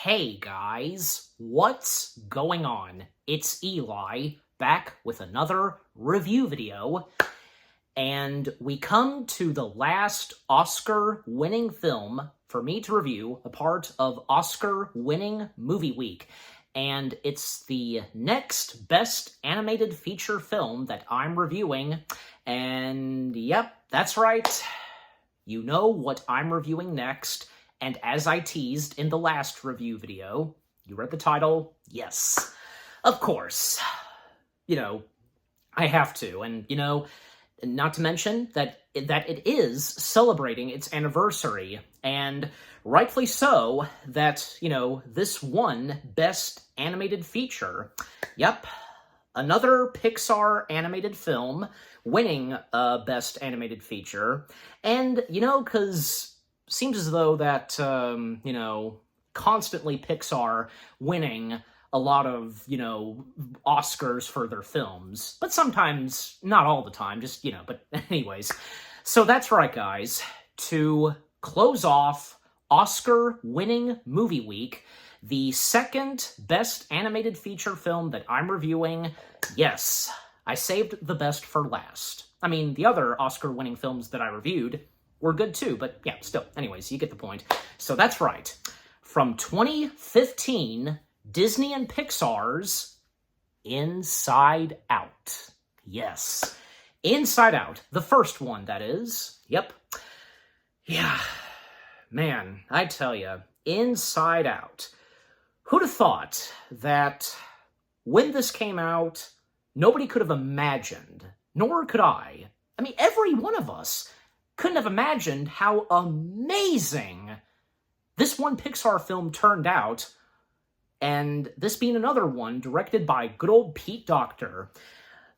Hey guys, what's going on? It's Eli, back with another review video, and we come to the last Oscar-winning film for me to review, a part of Oscar-winning Movie Week, and it's the next Best Animated Feature film that I'm reviewing, and yep, that's right, you know what I'm reviewing next. And as I teased in the last review video, you read the title? Yes, of course. I have to. And, not to mention that it is celebrating its anniversary. And rightfully so that, this won Best Animated Feature. Yep, another Pixar animated film winning Best Animated Feature. And, because seems as though that, constantly Pixar winning a lot of, Oscars for their films. But sometimes, not all the time, just, but anyways. So that's right, guys. To close off Oscar-winning Movie Week, the second Best Animated Feature film that I'm reviewing, yes, I saved the best for last. I mean, the other Oscar-winning films that I reviewed were good too, but yeah, still. Anyways, you get the point. So that's right. From 2015, Disney and Pixar's Inside Out. Yes. Inside Out. The first one, that is. Yep. Yeah. Man, I tell ya, Inside Out. Who'd have thought that when this came out, nobody could have imagined, nor could I. I mean, every one of us couldn't have imagined how amazing this one Pixar film turned out, and this being another one directed by good old Pete Docter.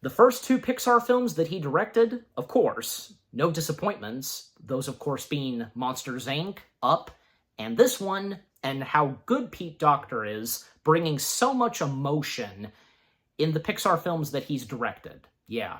The first two Pixar films that he directed, of course, no disappointments, those of course being Monsters, Inc., Up, and this one, and how good Pete Docter is, bringing so much emotion in the Pixar films that he's directed. Yeah.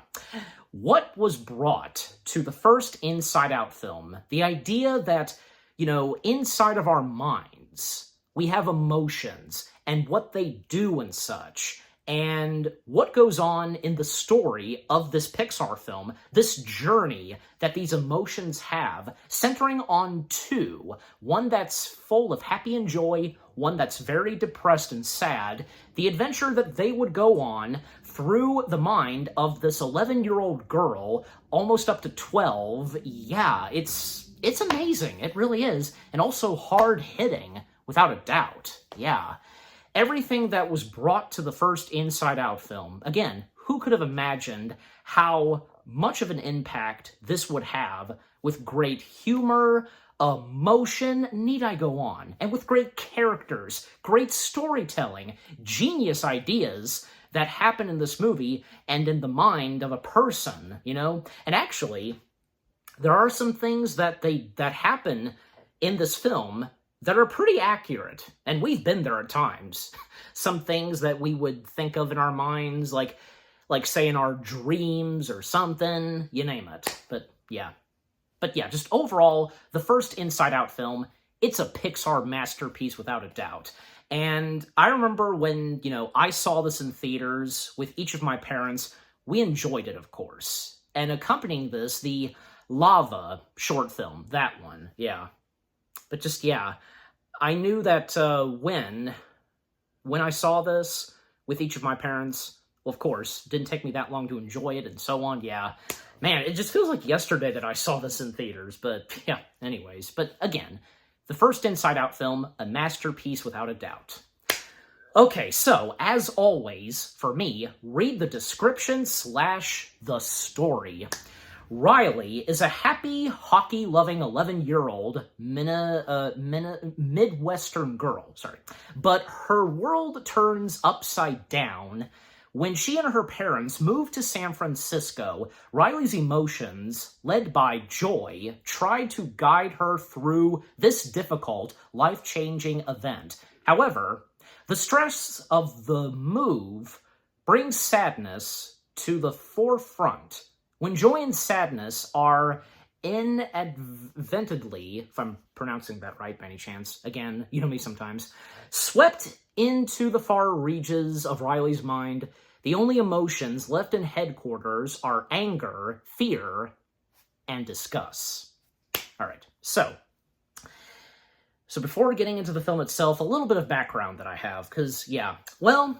What was brought to the first Inside Out film? The idea that, inside of our minds, we have emotions and what they do and such, and what goes on in the story of this Pixar film, this journey that these emotions have, centering on two, one that's full of happy and joy, one that's very depressed and sad, the adventure that they would go on through the mind of this 11-year-old girl, almost up to 12. Yeah, it's amazing. It really is. And also hard-hitting, without a doubt. Yeah. Everything that was brought to the first Inside Out film, again, who could have imagined how much of an impact this would have with great humor, emotion, need I go on, and with great characters, great storytelling, genius ideas that happen in this movie and in the mind of a person, And actually, there are some things that happen in this film that are pretty accurate, and we've been there at times. Some things that we would think of in our minds, like say in our dreams or something, you name it. But yeah, just overall, the first Inside Out film, it's a Pixar masterpiece without a doubt. And I remember when, I saw this in theaters with each of my parents, we enjoyed it, of course. And accompanying this, the Lava short film, that one, yeah. But just, yeah, I knew that when I saw this with each of my parents, well, of course, didn't take me that long to enjoy it and so on, yeah. Man, it just feels like yesterday that I saw this in theaters, but yeah, anyways. But again, the first Inside Out film, a masterpiece without a doubt. Okay, so, as always, for me, read the description / the story. Riley is a happy, hockey-loving 11-year-old Midwestern girl, but her world turns upside down when she and her parents move to San Francisco. Riley's emotions, led by joy, try to guide her through this difficult, life-changing event. However, the stress of the move brings sadness to the forefront, when joy and sadness are inadvertently, if I'm pronouncing that right by any chance, again, you know me sometimes, swept into the far reaches of Riley's mind, the only emotions left in headquarters are anger, fear, and disgust. All right, so before getting into the film itself, a little bit of background that I have, because, yeah, well,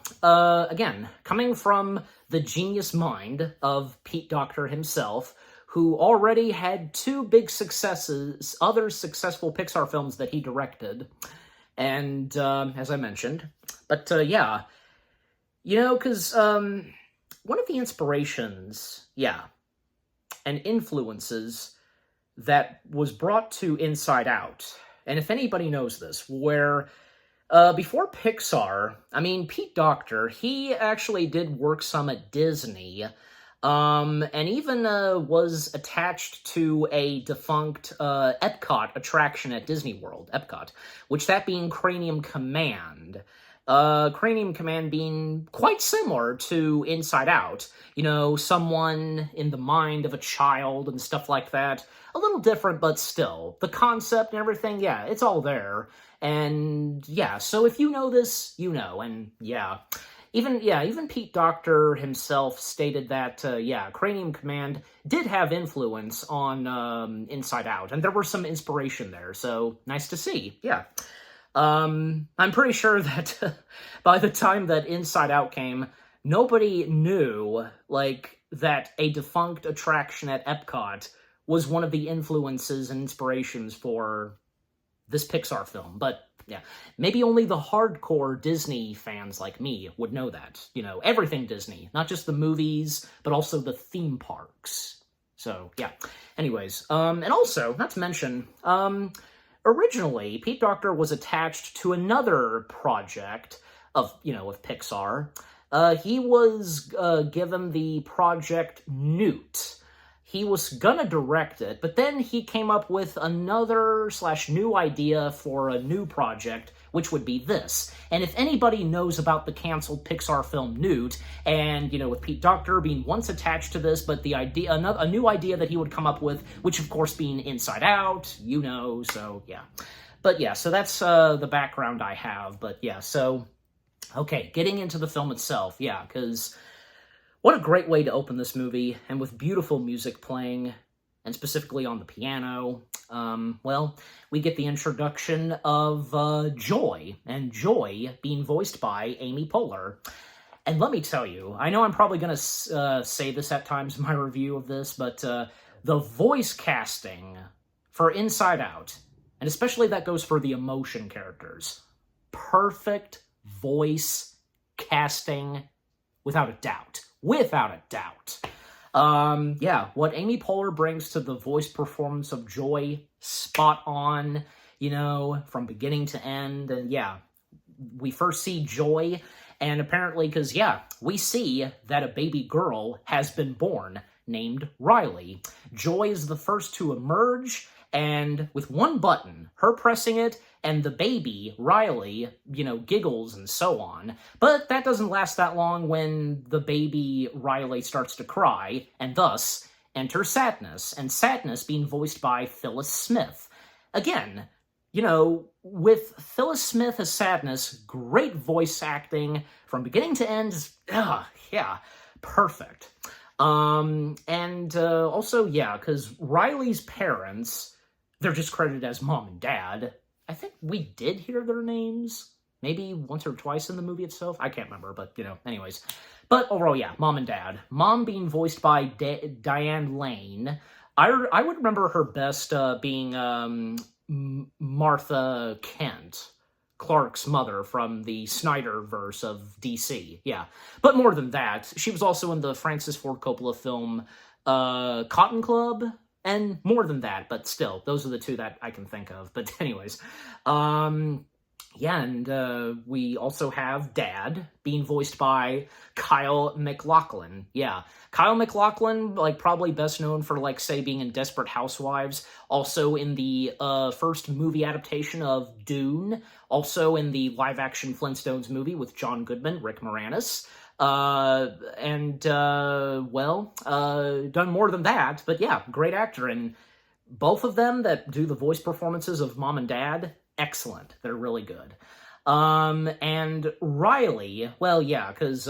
again, coming from the genius mind of Pete Docter himself, who already had two big successes, other successful Pixar films that he directed, and, as I mentioned, but, yeah, you know, because, one of the inspirations, yeah, and influences that was brought to Inside Out, and if anybody knows this, where before Pixar, I mean, Pete Docter, he actually did work some at Disney, and even was attached to a defunct Epcot attraction at Disney World, Epcot, which that being Cranium Command. Cranium Command being quite similar to Inside Out. You know, someone in the mind of a child and stuff like that. A little different, but still. The concept and everything, yeah, it's all there. And, yeah, so if you know this, you know, and, yeah. Even Pete Docter himself stated that, yeah, Cranium Command did have influence on Inside Out, and there were some inspiration there, so nice to see, yeah. I'm pretty sure that by the time that Inside Out came, nobody knew, like, that a defunct attraction at Epcot was one of the influences and inspirations for this Pixar film. But, yeah, maybe only the hardcore Disney fans like me would know that. You know, everything Disney. Not just the movies, but also the theme parks. So, yeah. Anyways, and also, not to mention, originally, Pete Docter was attached to another project of, you know, with Pixar. He was given the Project Newt. He was gonna direct it, but then he came up with another/new idea for a new project, which would be this. And if anybody knows about the canceled Pixar film Newt, and, you know, with Pete Docter being once attached to this, but the idea, a new idea that he would come up with, which of course being Inside Out, you know, so yeah. But yeah, so that's the background I have, but yeah, so, okay, getting into the film itself, yeah, because what a great way to open this movie, and with beautiful music playing, and specifically on the piano. Well, we get the introduction of Joy, and Joy being voiced by Amy Poehler. And let me tell you, I know I'm probably going to say this at times in my review of this, but the voice casting for Inside Out, and especially that goes for the emotion characters, perfect voice casting without a doubt. Without a doubt. Yeah, what Amy Poehler brings to the voice performance of Joy, spot on, you know, from beginning to end. And yeah, we first see Joy, and apparently, because yeah, we see that a baby girl has been born named Riley. Joy is the first to emerge, and with one button, her pressing it, and the baby, Riley, you know, giggles and so on. But that doesn't last that long when the baby, Riley, starts to cry, and thus enter Sadness, and Sadness being voiced by Phyllis Smith. Again, you know, with Phyllis Smith as Sadness, great voice acting from beginning to end, yeah, perfect. And also, yeah, because Riley's parents, they're just credited as Mom and Dad. I think we did hear their names, maybe once or twice in the movie itself. I can't remember, but, you know, anyways. But overall, yeah, Mom and Dad. Mom being voiced by Diane Lane. I would remember her best being Martha Kent, Clark's mother from the Snyderverse of DC, yeah. But more than that, she was also in the Francis Ford Coppola film Cotton Club, and more than that, but still, those are the two that I can think of. But anyways, yeah, and we also have Dad being voiced by Kyle MacLachlan. Yeah, Kyle MacLachlan, like, probably best known for, like, say, being in Desperate Housewives, also in the first movie adaptation of Dune, also in the live-action Flintstones movie with John Goodman, Rick Moranis, and, well, done more than that, but yeah, great actor, and both of them that do the voice performances of Mom and Dad, excellent. They're really good. And Riley, well, yeah, because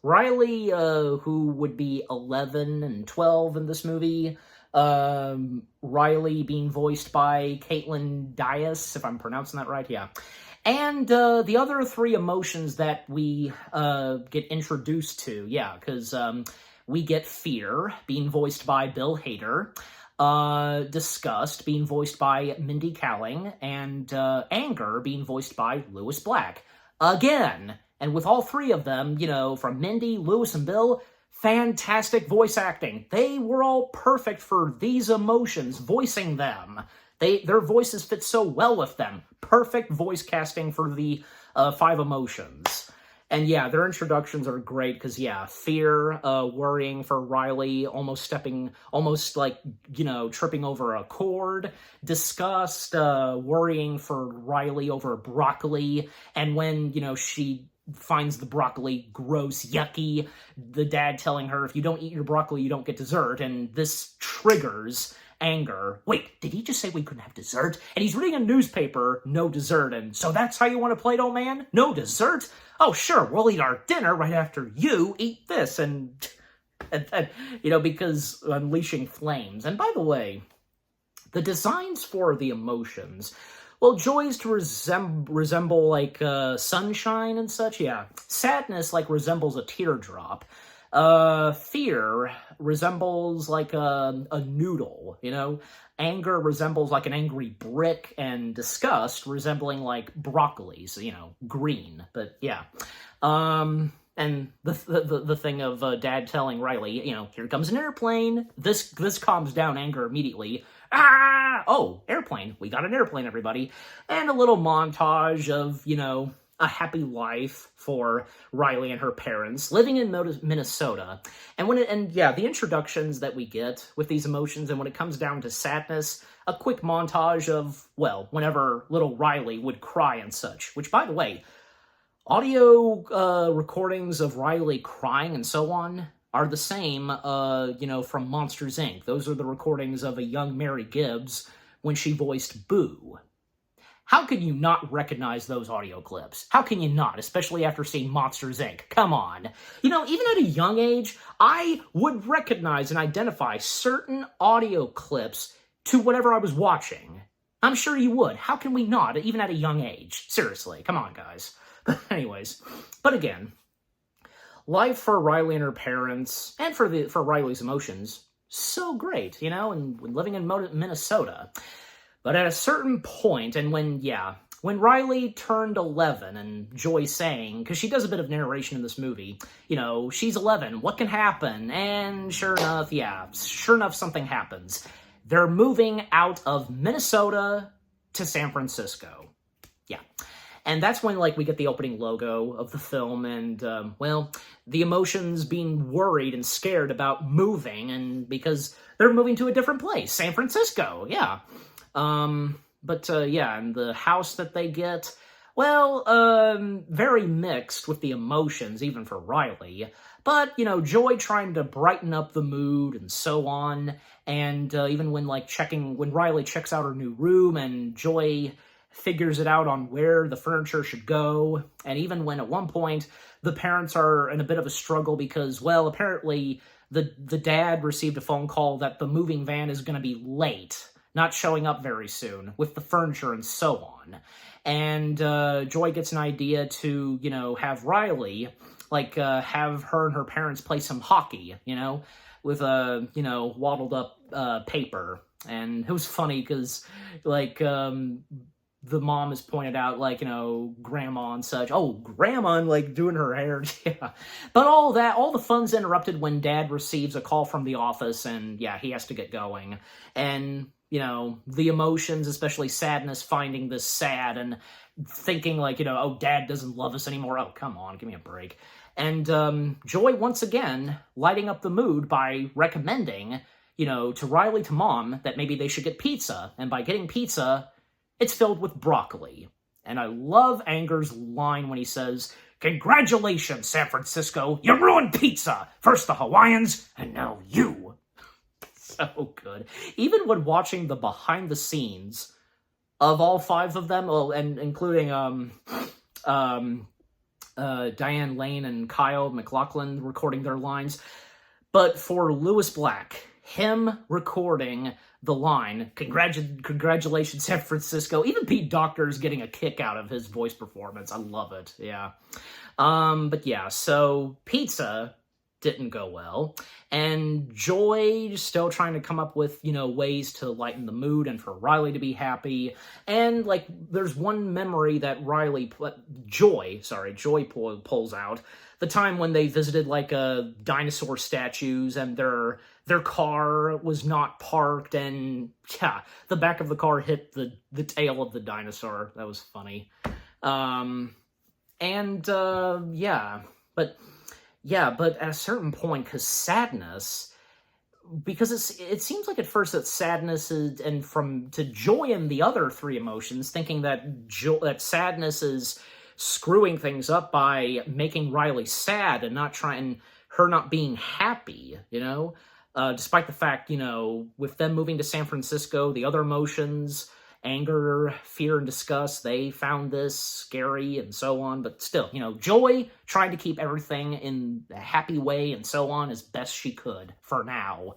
Riley, who would be 11 and 12 in this movie, Riley being voiced by Caitlin Dias, if I'm pronouncing that right, yeah. And the other three emotions that we get introduced to, yeah, because we get fear, being voiced by Bill Hader, disgust, being voiced by Mindy Kaling, and anger, being voiced by Lewis Black. Again, and with all three of them, you know, from Mindy, Lewis, and Bill, fantastic voice acting. They were all perfect for these emotions, voicing them. Their voices fit so well with them. Perfect voice casting for the 5 emotions. And yeah, their introductions are great because, yeah, fear, worrying for Riley, almost like, you know, tripping over a cord. Disgust, worrying for Riley over broccoli. And when, you know, she finds the broccoli gross, yucky, the dad telling her, if you don't eat your broccoli, you don't get dessert. And this triggers anger. Wait, did he just say we couldn't have dessert? And he's reading a newspaper, no dessert, and so that's how you want to play it, old man? No dessert? Oh, sure, we'll eat our dinner right after you eat this, and you know, because unleashing flames. And by the way, the designs for the emotions, well, joys to resemble like sunshine and such, yeah. Sadness like resembles a teardrop. Fear resembles like a noodle, you know? Anger resembles like an angry brick, and disgust resembling like broccoli, so, you know, green, but yeah. And the thing of Dad telling Riley, you know, here comes an airplane, this calms down anger immediately. Ah! Oh, airplane. We got an airplane, everybody. And a little montage of, you know, a happy life for Riley and her parents living in Minnesota. And yeah, the introductions that we get with these emotions, and when it comes down to sadness, a quick montage of, well, whenever little Riley would cry and such, which, by the way, audio recordings of Riley crying and so on are the same, you know, from Monsters, Inc. Those are the recordings of a young Mary Gibbs when she voiced Boo. How can you not recognize those audio clips? How can you not, especially after seeing Monsters, Inc.? Come on. You know, even at a young age, I would recognize and identify certain audio clips to whatever I was watching. I'm sure you would. How can we not, even at a young age? Seriously, come on, guys. But anyways, but again, life for Riley and her parents, and for Riley's emotions, so great, you know, and living in Minnesota. But at a certain point, and when Riley turned 11, and Joy saying, because she does a bit of narration in this movie, you know, she's 11, what can happen? And sure enough, something happens. They're moving out of Minnesota to San Francisco. Yeah. And that's when, like, we get the opening logo of the film, and, well, the emotions being worried and scared about moving, and because they're moving to a different place, San Francisco, yeah. Yeah, and the house that they get, well, very mixed with the emotions, even for Riley. But, you know, Joy trying to brighten up the mood and so on. And even when Riley checks out her new room and Joy figures it out on where the furniture should go. And even when at one point the parents are in a bit of a struggle because, well, apparently the dad received a phone call that the moving van is going to be late, not showing up very soon, with the furniture and so on. And Joy gets an idea to, you know, have Riley, like, have her and her parents play some hockey, you know, with a, you know, waddled up paper. And it was funny because, like, the mom has pointed out, like, you know, grandma and such. Oh, grandma, and, like, doing her hair. Yeah. But all the fun's interrupted when Dad receives a call from the office, and, yeah, he has to get going. And, you know, the emotions, especially sadness, finding this sad and thinking, like, you know, oh, Dad doesn't love us anymore. Oh, come on, give me a break. And Joy, once again, lighting up the mood by recommending, you know, to Riley, to Mom, that maybe they should get pizza. And by getting pizza, it's filled with broccoli. And I love Anger's line when he says, "Congratulations, San Francisco, you ruined pizza! First the Hawaiians, and now you." So good. Even when watching the behind the scenes of all 5 of them, well, and including Diane Lane and Kyle MacLachlan recording their lines, but for Lewis Black, him recording the line, congratulations, San Francisco. Even Pete Docter's getting a kick out of his voice performance. I love it, yeah. But yeah, so Pizza didn't go well, and Joy still trying to come up with, ways to lighten the mood and for Riley to be happy. And, like, there's one memory that Joy pulls out, the time when they visited, like, dinosaur statues, and their car was not parked, and, yeah, the back of the car hit the tail of the dinosaur. That was funny. But at a certain point, because Sadness, because it seems like at first that Sadness is, and to Joy and the other 3 emotions, thinking that Sadness is screwing things up by making Riley sad and her not being happy, despite the fact, with them moving to San Francisco, the other emotions, anger, fear, and disgust, they found this scary and so on. But still, Joy tried to keep everything in a happy way and so on as best she could for now.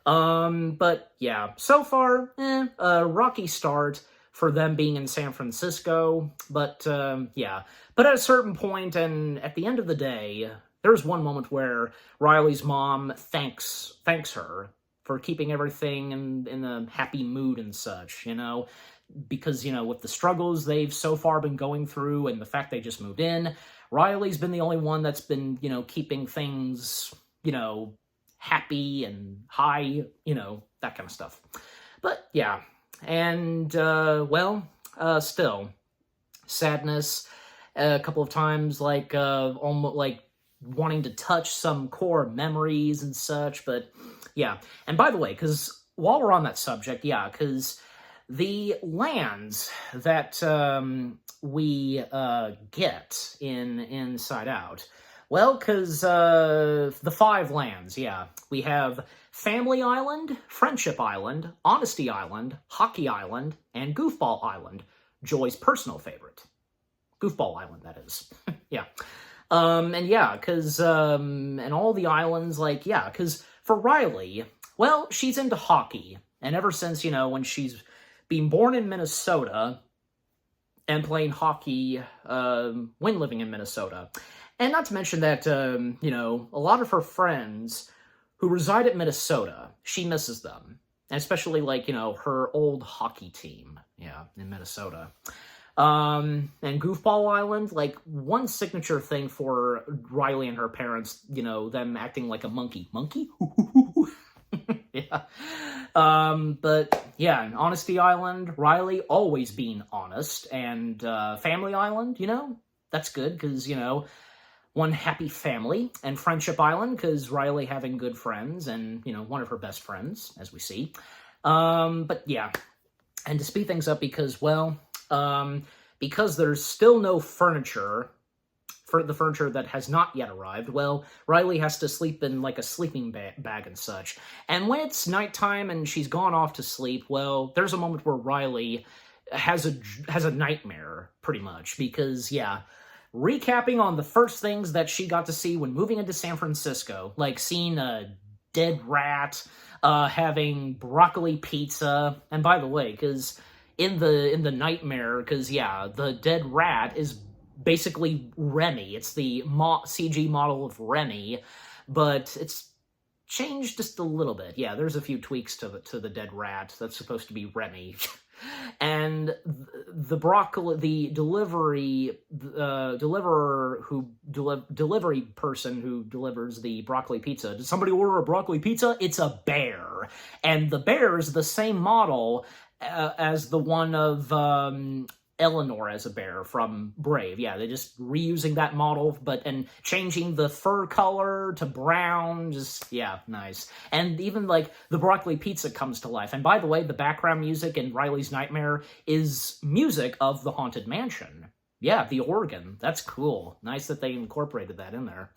But yeah, so far, a rocky start for them being in San Francisco. But yeah, but at a certain point and at the end of the day, there's one moment where Riley's mom thanks her for keeping everything in a happy mood and such, because, with the struggles they've so far been going through and the fact they just moved in, Riley's been the only one that's been, keeping things, happy and high, that kind of stuff. But, yeah, and, still, Sadness, a couple of times, almost, wanting to touch some core memories and such, but yeah. And by the way, because while we're on that subject, yeah, because the lands that we get in Inside Out, well, because the 5 lands, yeah, we have Family Island, Friendship Island, Honesty Island, Hockey Island, and Goofball Island, Joy's personal favorite. Goofball Island, that is. Yeah. And yeah, because, and all the islands, because for Riley, well, she's into hockey. And ever since, when she's been born in Minnesota and playing hockey when living in Minnesota. And not to mention that, a lot of her friends who reside at Minnesota, she misses them. And especially, her old hockey team, yeah, in Minnesota. And Goofball Island, one signature thing for Riley and her parents, them acting like a monkey. Monkey? Yeah. But, yeah, in Honesty Island, Riley always being honest, and, Family Island, that's good, because, one happy family, and Friendship Island, because Riley having good friends, and, one of her best friends, as we see. But, yeah, and to speed things up, because, because there's still no furniture, for the furniture that has not yet arrived, well, Riley has to sleep in, a sleeping bag and such. And when it's nighttime and she's gone off to sleep, well, there's a moment where Riley has a nightmare, pretty much, because, yeah, recapping on the first things that she got to see when moving into San Francisco, seeing a dead rat, having broccoli pizza, and by the way, because in the nightmare, because, yeah, the dead rat is basically Remy. It's the CG model of Remy, but it's changed just a little bit. Yeah, there's a few tweaks to the dead rat that's supposed to be Remy. And the delivery person who delivers the broccoli pizza. Did somebody order a broccoli pizza? It's a bear. And the bear is the same model as the one of Eleanor as a bear from Brave. Yeah, they're just reusing that model, and changing the fur color to brown. Just, yeah, nice. And even, the broccoli pizza comes to life. And by the way, the background music in Riley's Nightmare is music of the Haunted Mansion. Yeah, the organ. That's cool. Nice that they incorporated that in there.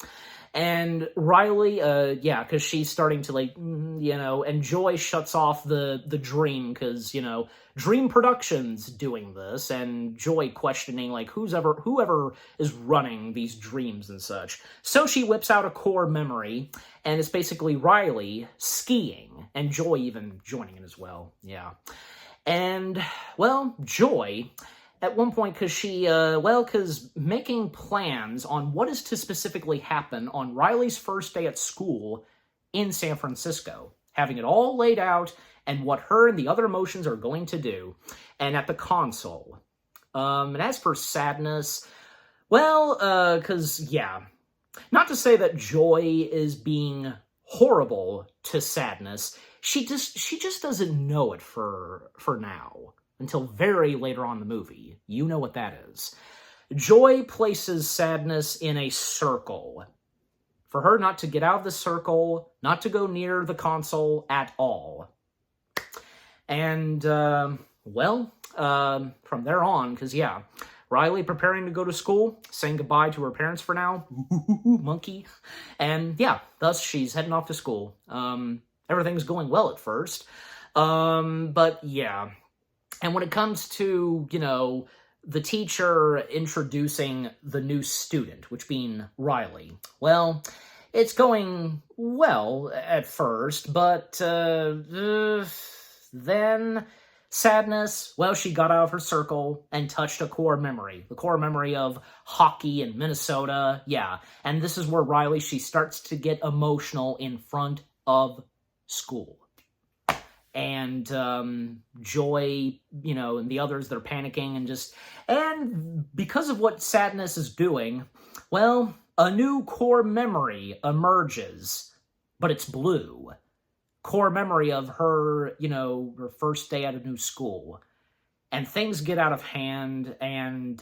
And Riley, yeah, because she's starting to, like, and Joy shuts off the Dream, because, Dream Productions doing this, and Joy questioning, like, whoever is running these dreams and such. So she whips out a core memory, and it's basically Riley skiing, and Joy even joining it as well, yeah. And, well, Joy, at one point, because making plans on what is to specifically happen on Riley's first day at school in San Francisco, having it all laid out, and what her and the other emotions are going to do, and at the console. And as for Sadness, well, not to say that Joy is being horrible to Sadness, she just doesn't know it for now. Until very later on in the movie. You know what that is. Joy places Sadness in a circle. For her not to get out of the circle, not to go near the console at all. And, from there on, because, yeah, Riley preparing to go to school, saying goodbye to her parents for now. Monkey. And, yeah, thus she's heading off to school. Everything's going well at first. But, yeah. And when it comes to, the teacher introducing the new student, which being Riley, well, it's going well at first, but then Sadness, well, she got out of her circle and touched a core memory. The core memory of hockey in Minnesota, yeah. And this is where Riley, she starts to get emotional in front of school. And Joy, and the others, they're panicking and because of what Sadness is doing, well, a new core memory emerges, but it's blue. Core memory of her, her first day at a new school. And things get out of hand, and,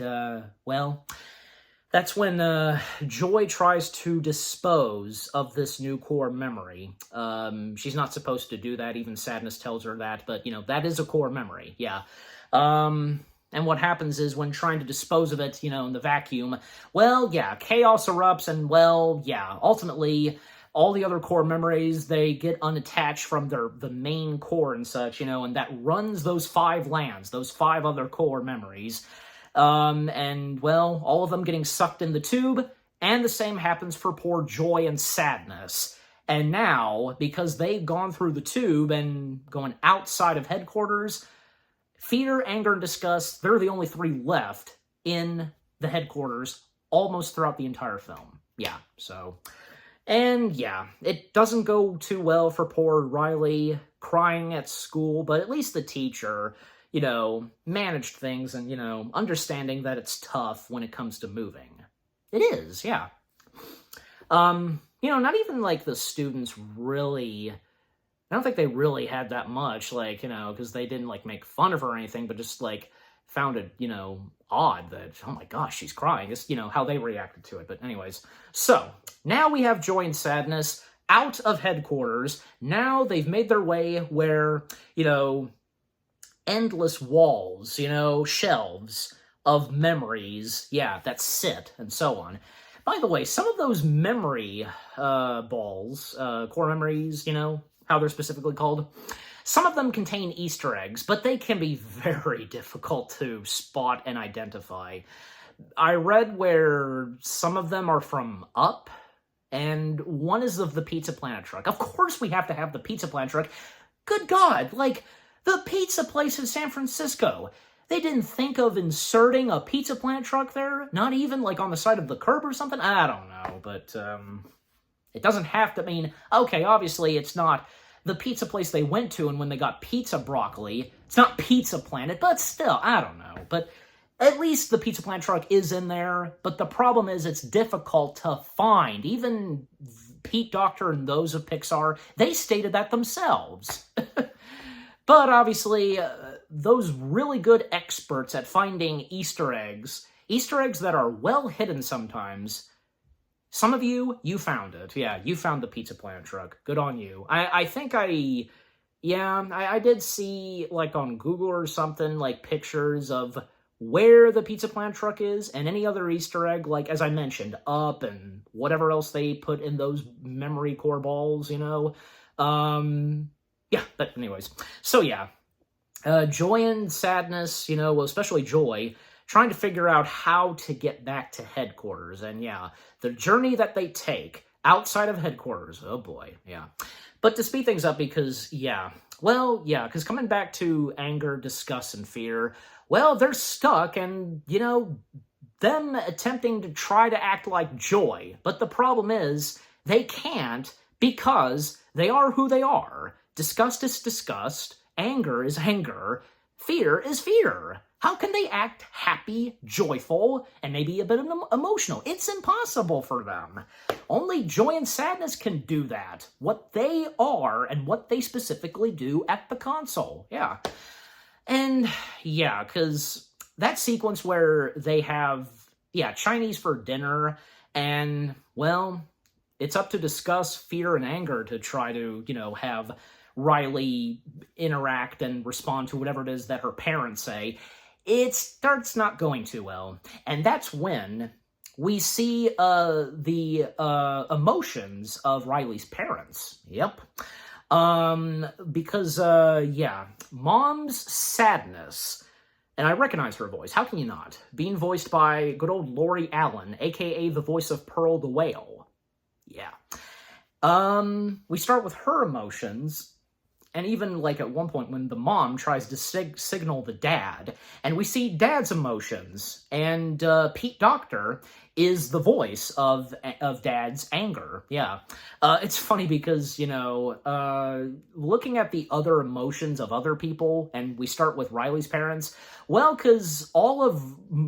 that's when Joy tries to dispose of this new core memory. She's not supposed to do that, even Sadness tells her that, but, that is a core memory, yeah. And what happens is, when trying to dispose of it, in the vacuum, well, yeah, chaos erupts, and, well, yeah, ultimately, all the other core memories, they get unattached from the main core and such, and that runs those 5 lands, those 5 other core memories. And, well, all of them getting sucked in the tube, and the same happens for poor Joy and Sadness. And now, because they've gone through the tube and going outside of headquarters, Fear, Anger, and Disgust, they're the only 3 left in the headquarters almost throughout the entire film. Yeah, so... And, yeah, it doesn't go too well for poor Riley crying at school, but at least the teacher... managed things and, understanding that it's tough when it comes to moving. It is, yeah. Not even, like, the students really... I don't think they really had that much, like, because they didn't, like, make fun of her or anything, but just, like, found it, odd that, oh my gosh, she's crying. It's, how they reacted to it. But anyways, so, now we have Joy and Sadness out of headquarters. Now they've made their way where, endless walls, shelves of memories, yeah, that sit, and so on. By the way, some of those memory balls, core memories, how they're specifically called, some of them contain Easter eggs, but they can be very difficult to spot and identify. I read where some of them are from Up, and one is of the Pizza Planet truck. Of course we have to have the Pizza Planet truck. Good God, like... the pizza place in San Francisco. They didn't think of inserting a Pizza Planet truck there? Not even, like, on the side of the curb or something? I don't know, but, it doesn't have to mean... Okay, obviously it's not the pizza place they went to, and when they got pizza broccoli, it's not Pizza Planet, but still, I don't know. But at least the Pizza Planet truck is in there, but the problem is it's difficult to find. Even Pete Docter and those of Pixar, they stated that themselves. But obviously, those really good experts at finding Easter eggs that are well hidden sometimes, some of you found it. Yeah, you found the Pizza Planet truck. Good on you. I think I did see, like, on Google or something, like, pictures of where the pizza plant truck is, and any other Easter egg, like, as I mentioned, Up and whatever else they put in those memory core balls, you know? Yeah, but anyways. So, yeah. Joy and Sadness, you know, well, especially Joy, trying to figure out how to get back to headquarters. And, yeah, the journey that they take outside of headquarters, oh boy, yeah. But to speed things up, because, yeah, well, yeah, because coming back to anger, disgust, and fear, well, they're stuck, and, you know, them attempting to try to act like Joy. But the problem is, they can't, because they are who they are. Disgust is disgust, anger is anger, fear is fear. How can they act happy, joyful, and maybe a bit emotional? It's impossible for them. Only Joy and Sadness can do that. What they are and what they specifically do at the console. Yeah. And, yeah, because that sequence where they have, yeah, Chinese for dinner, and, well, it's up to Disgust, fear, and anger to try to, you know, have Riley interact and respond to whatever it is that her parents say. It starts not going too well. And that's when we see the emotions of Riley's parents. Yep. Because, yeah, Mom's sadness, and I recognize her voice, how can you not? Being voiced by good old Lori Allen, aka the voice of Pearl the Whale. Yeah. We start with her emotions, and even, like, at one point when the mom tries to signal the dad, and we see Dad's emotions, and Pete Docter is the voice of Dad's anger. Yeah. It's funny because, you know, looking at the other emotions of other people, and we start with Riley's parents, well, because all of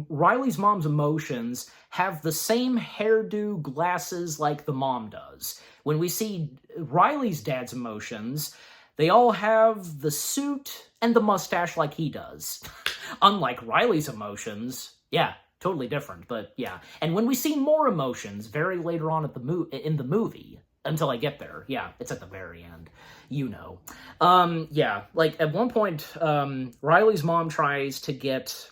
Riley's mom's emotions have the same hairdo, glasses like the mom does. When we see Riley's dad's emotions, they all have the suit and the mustache like he does. Unlike Riley's emotions, yeah, totally different, but yeah. And when we see more emotions very later on in the movie, until I get there, yeah, it's at the very end, you know. Yeah, like at one point, Riley's mom tries to get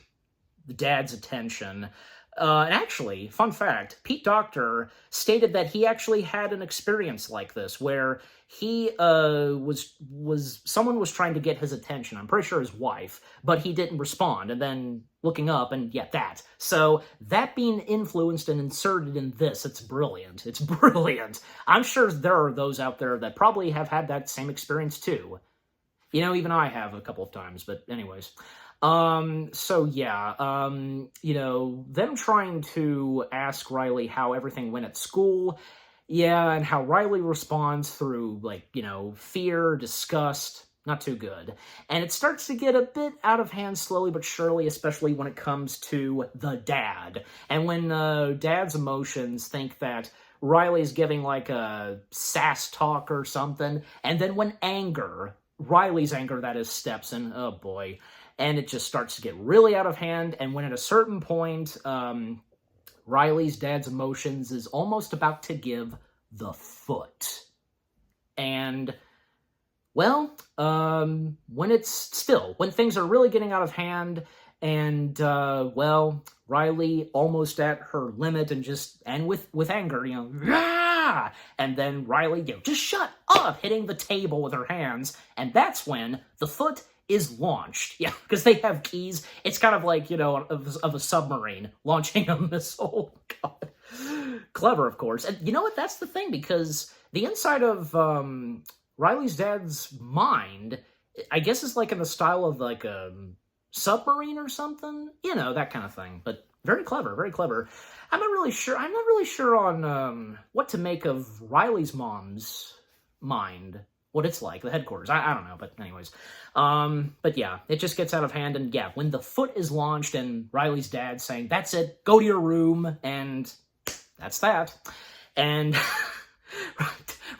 the dad's attention. And actually, fun fact, Pete Docter stated that he actually had an experience like this, where he someone was trying to get his attention, I'm pretty sure his wife, but he didn't respond, and then looking up, and yeah, that. So, that being influenced and inserted in this, it's brilliant. It's brilliant. I'm sure there are those out there that probably have had that same experience too. You know, even I have a couple of times, but anyways. So yeah, you know, them trying to ask Riley how everything went at school, yeah, and how Riley responds through, like, you know, fear, disgust, not too good. And it starts to get a bit out of hand slowly but surely, especially when it comes to the dad. And when, Dad's emotions think that Riley's giving, like, a sass talk or something, and then when Riley's anger, that is, steps in, oh boy, and it just starts to get really out of hand, and when at a certain point, Riley's dad's emotions is almost about to give the foot. And, well, when things are really getting out of hand, and, well, Riley almost at her limit, and with anger, you know, ah! And then Riley, you know, just shut up, hitting the table with her hands, and that's when the foot is launched. Yeah, because they have keys. It's kind of like, you know, of a submarine launching a missile. God. Clever, of course. And you know what? That's the thing, because the inside of Riley's dad's mind, I guess, is like in the style of like a submarine or something. You know, that kind of thing. But very clever, very clever. I'm not really sure on what to make of Riley's mom's mind. What it's like, the headquarters. I don't know, but anyways. But yeah, it just gets out of hand, and yeah, when the foot is launched and Riley's dad saying, that's it, go to your room, and that's that. And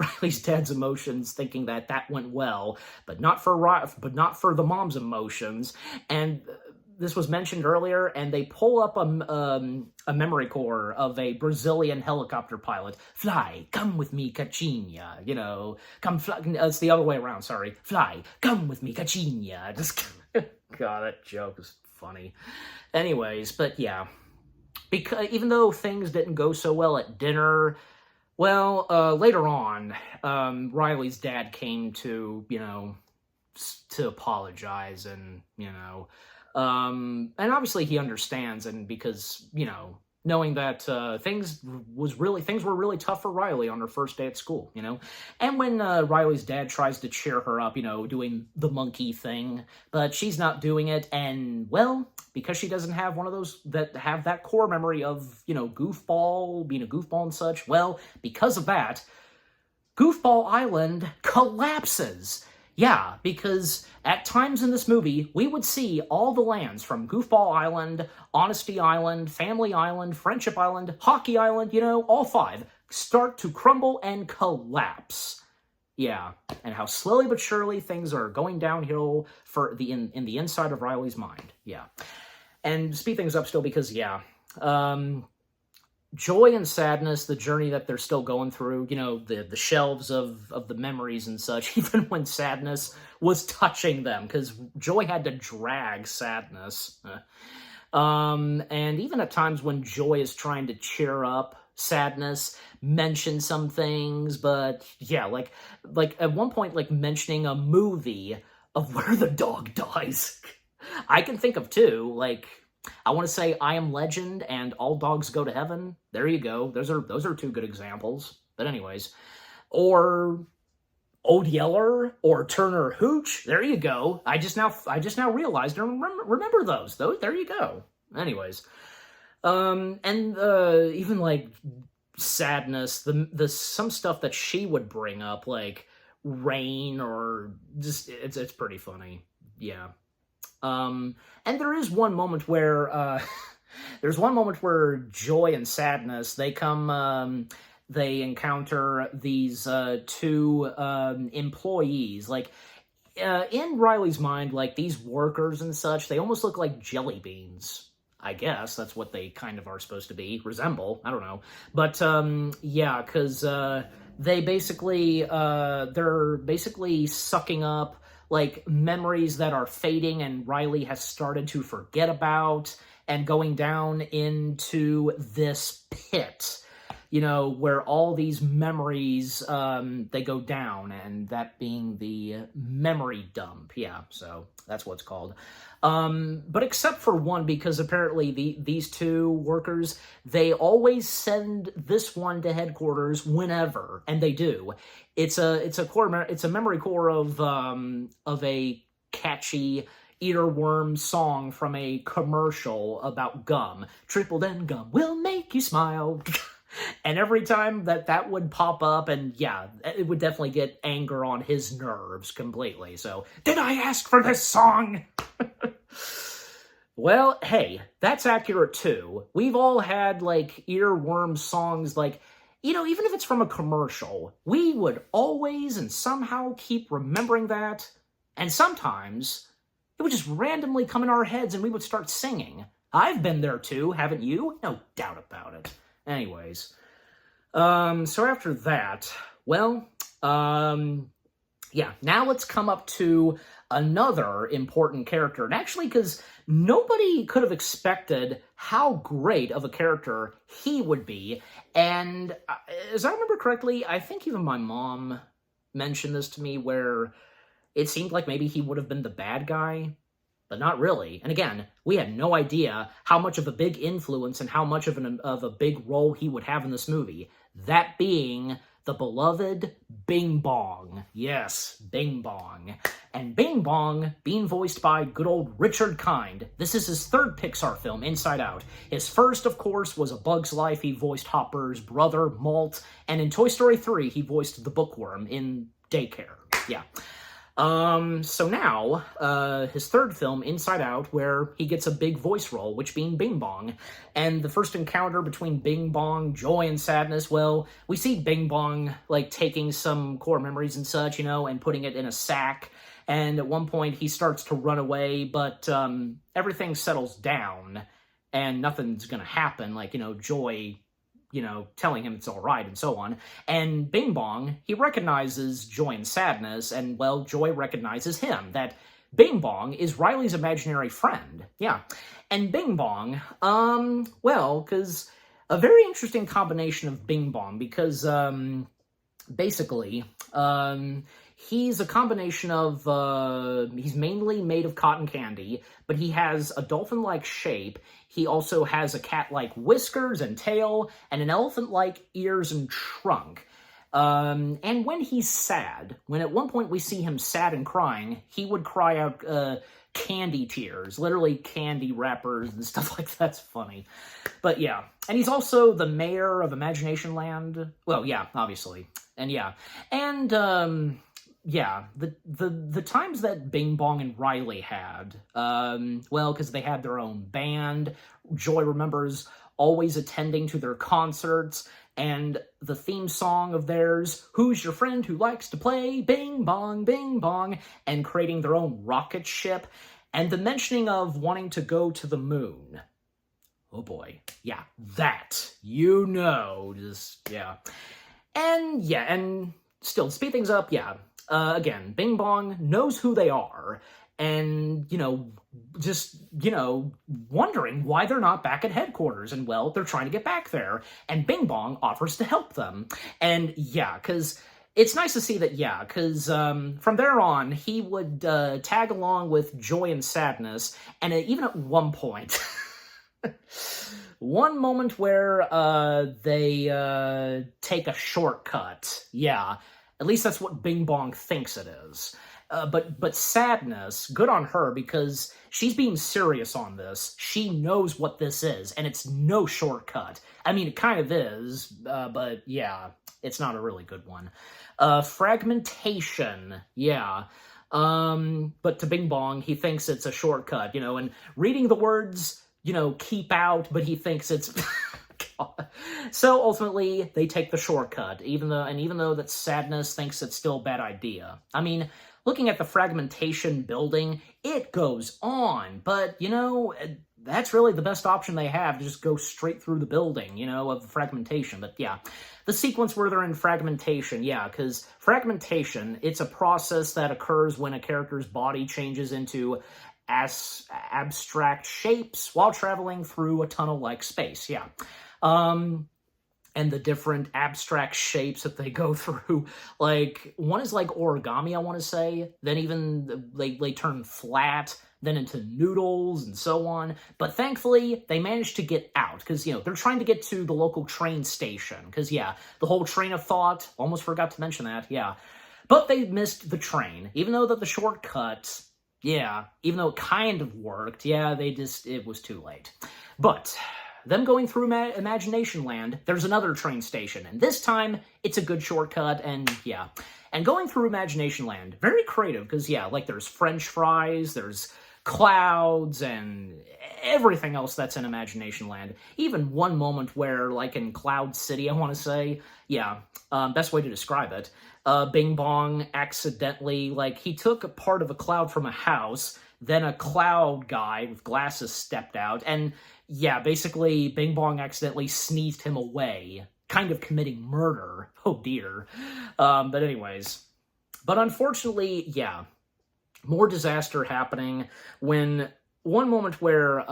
Riley's dad's emotions thinking that went well, but not for the mom's emotions. And this was mentioned earlier, and they pull up a memory core of a Brazilian helicopter pilot. Fly, come with me, Cachinha. You know, come fly. It's the other way around, sorry. Fly, come with me, Cachinha. Just, God, that joke is funny. Anyways, but yeah. Because even though things didn't go so well at dinner, well, later on, Riley's dad came to, to apologize and, and obviously he understands, and because, knowing that things were really tough for Riley on her first day at school, and when Riley's dad tries to cheer her up, doing the monkey thing, but she's not doing it, and well, because she doesn't have one of those that have that core memory of being a goofball and such, well, because of that, Goofball Island collapses. Yeah, because at times in this movie, we would see all the lands from Goofball Island, Honesty Island, Family Island, Friendship Island, Hockey Island, all 5, start to crumble and collapse. Yeah, and how slowly but surely things are going downhill in the inside of Riley's mind. Yeah. And speed things up still because, yeah, joy and sadness, the journey that they're still going through, the shelves of the memories and such, even when sadness was touching them, because joy had to drag sadness. And even at times when joy is trying to cheer up sadness, mention some things, but yeah, like at one point, like mentioning a movie of where the dog dies. I can think of 2, like, I want to say I Am Legend and All Dogs Go to Heaven. There you go. Those are 2 good examples. But anyways, or Old Yeller or Turner Hooch. There you go. I just now realized and remember those. There you go. Anyways, and even like sadness, the some stuff that she would bring up, like rain, or just it's pretty funny. Yeah. And there is one moment where, joy and sadness, they encounter these, 2, employees, like, in Riley's mind, like, these workers and such, they almost look like jelly beans. I guess that's what they kind of are supposed to resemble, I don't know. But, yeah, because, they're basically sucking up, like, memories that are fading and Riley has started to forget about, and going down into this pit, where all these memories, they go down, and that being the memory dump. Yeah, so that's what it's called. But except for one, because apparently these 2 workers, they always send this one to headquarters whenever, and they do. It's a memory core of a catchy earworm song from a commercial about gum. Triple N gum will make you smile. And every time that would pop up, and yeah, it would definitely get anger on his nerves completely. So, did I ask for this song? Well, hey, that's accurate too. We've all had, like, earworm songs, like, even if it's from a commercial, we would always and somehow keep remembering that. And sometimes it would just randomly come in our heads and we would start singing. I've been there too, haven't you? No doubt about it. Anyways, so after that, well, yeah, now let's come up to another important character. And actually, because nobody could have expected how great of a character he would be. And as I remember correctly, I think even my mom mentioned this to me, where it seemed like maybe he would have been the bad guy, but not really. And again, we had no idea how much of a big influence and how much of a big role he would have in this movie. That being the beloved Bing Bong. Yes, Bing Bong. And Bing Bong being voiced by good old Richard Kind. This is his 3rd Pixar film, Inside Out. His first, of course, was A Bug's Life. He voiced Hopper's brother, Malt. And in Toy Story 3, he voiced the bookworm in Daycare. Yeah. So now, his 3rd film, Inside Out, where he gets a big voice role, which being Bing Bong. And the first encounter between Bing Bong, joy and sadness, well, we see Bing Bong, like, taking some core memories and such, and putting it in a sack. And at one point, he starts to run away, but, everything settles down, and nothing's gonna happen, like, Joy, telling him it's all right and so on. And Bing Bong, he recognizes joy and sadness, and, well, Joy recognizes him, that Bing Bong is Riley's imaginary friend. Yeah. And Bing Bong, well, because a very interesting combination of Bing Bong, because, basically, he's a combination of, he's mainly made of cotton candy, but he has a dolphin-like shape. He also has a cat-like whiskers and tail, and an elephant-like ears and trunk. And when he's sad, when at one point we see him sad and crying, he would cry out, candy tears, literally candy wrappers and stuff like that's funny. But yeah, and he's also the mayor of Imagination Land. Well, yeah, obviously. And yeah, and yeah, the times that Bing Bong and Riley had, well, because they had their own band. Joy remembers always attending to their concerts, and the theme song of theirs, Who's Your Friend Who Likes to Play Bing Bong, and creating their own rocket ship, and the mentioning of wanting to go to the moon. Oh boy. Yeah, that. You know, just, yeah. And yeah, and still, to speed things up, yeah. Again, Bing Bong knows who they are, and, you know, just, you know, wondering why they're not back at headquarters, and, well, they're trying to get back there, and Bing Bong offers to help them. And, yeah, because it's nice to see that, yeah, because from there on, he would tag along with Joy and Sadness, and even at one point... one moment where they take a shortcut. Yeah, at least that's what Bing Bong thinks it is. But Sadness, good on her, because she's being serious on this. She knows what this is, and it's no shortcut. I mean, it kind of is, but yeah, it's not a really good one. Fragmentation, yeah. But to Bing Bong, he thinks it's a shortcut, you know, and reading the words... you know, keep out, but he thinks it's... So ultimately, they take the shortcut, even though that Sadness thinks it's still a bad idea. I mean, looking at the fragmentation building, it goes on, but, you know, that's really the best option they have, to just go straight through the building, you know, of fragmentation. But yeah, the sequence where they're in fragmentation, yeah, because fragmentation, it's a process that occurs when a character's body changes into abstract shapes while traveling through a tunnel-like space, yeah. And the different abstract shapes that they go through, like, one is like origami, I want to say, then even they turn flat, then into noodles, and so on. But thankfully, they managed to get out, because, you know, they're trying to get to the local train station, because, yeah, the whole train of thought, almost forgot to mention that, yeah. But they missed the train, even though that the shortcut... yeah, even though it kind of worked, yeah, it was too late. But, them going through Imagination Land, there's another train station, and this time, it's a good shortcut, and yeah. And going through Imagination Land, very creative, because yeah, like there's French fries, there's clouds, and everything else that's in Imagination Land. Even one moment where, like in Cloud City, I want to say, yeah, best way to describe it, Bing Bong accidentally, like, he took a part of a cloud from a house, then a cloud guy with glasses stepped out, and yeah, basically, Bing Bong accidentally sneezed him away, kind of committing murder. Oh dear. But anyways. But unfortunately, yeah, more disaster happening when one moment where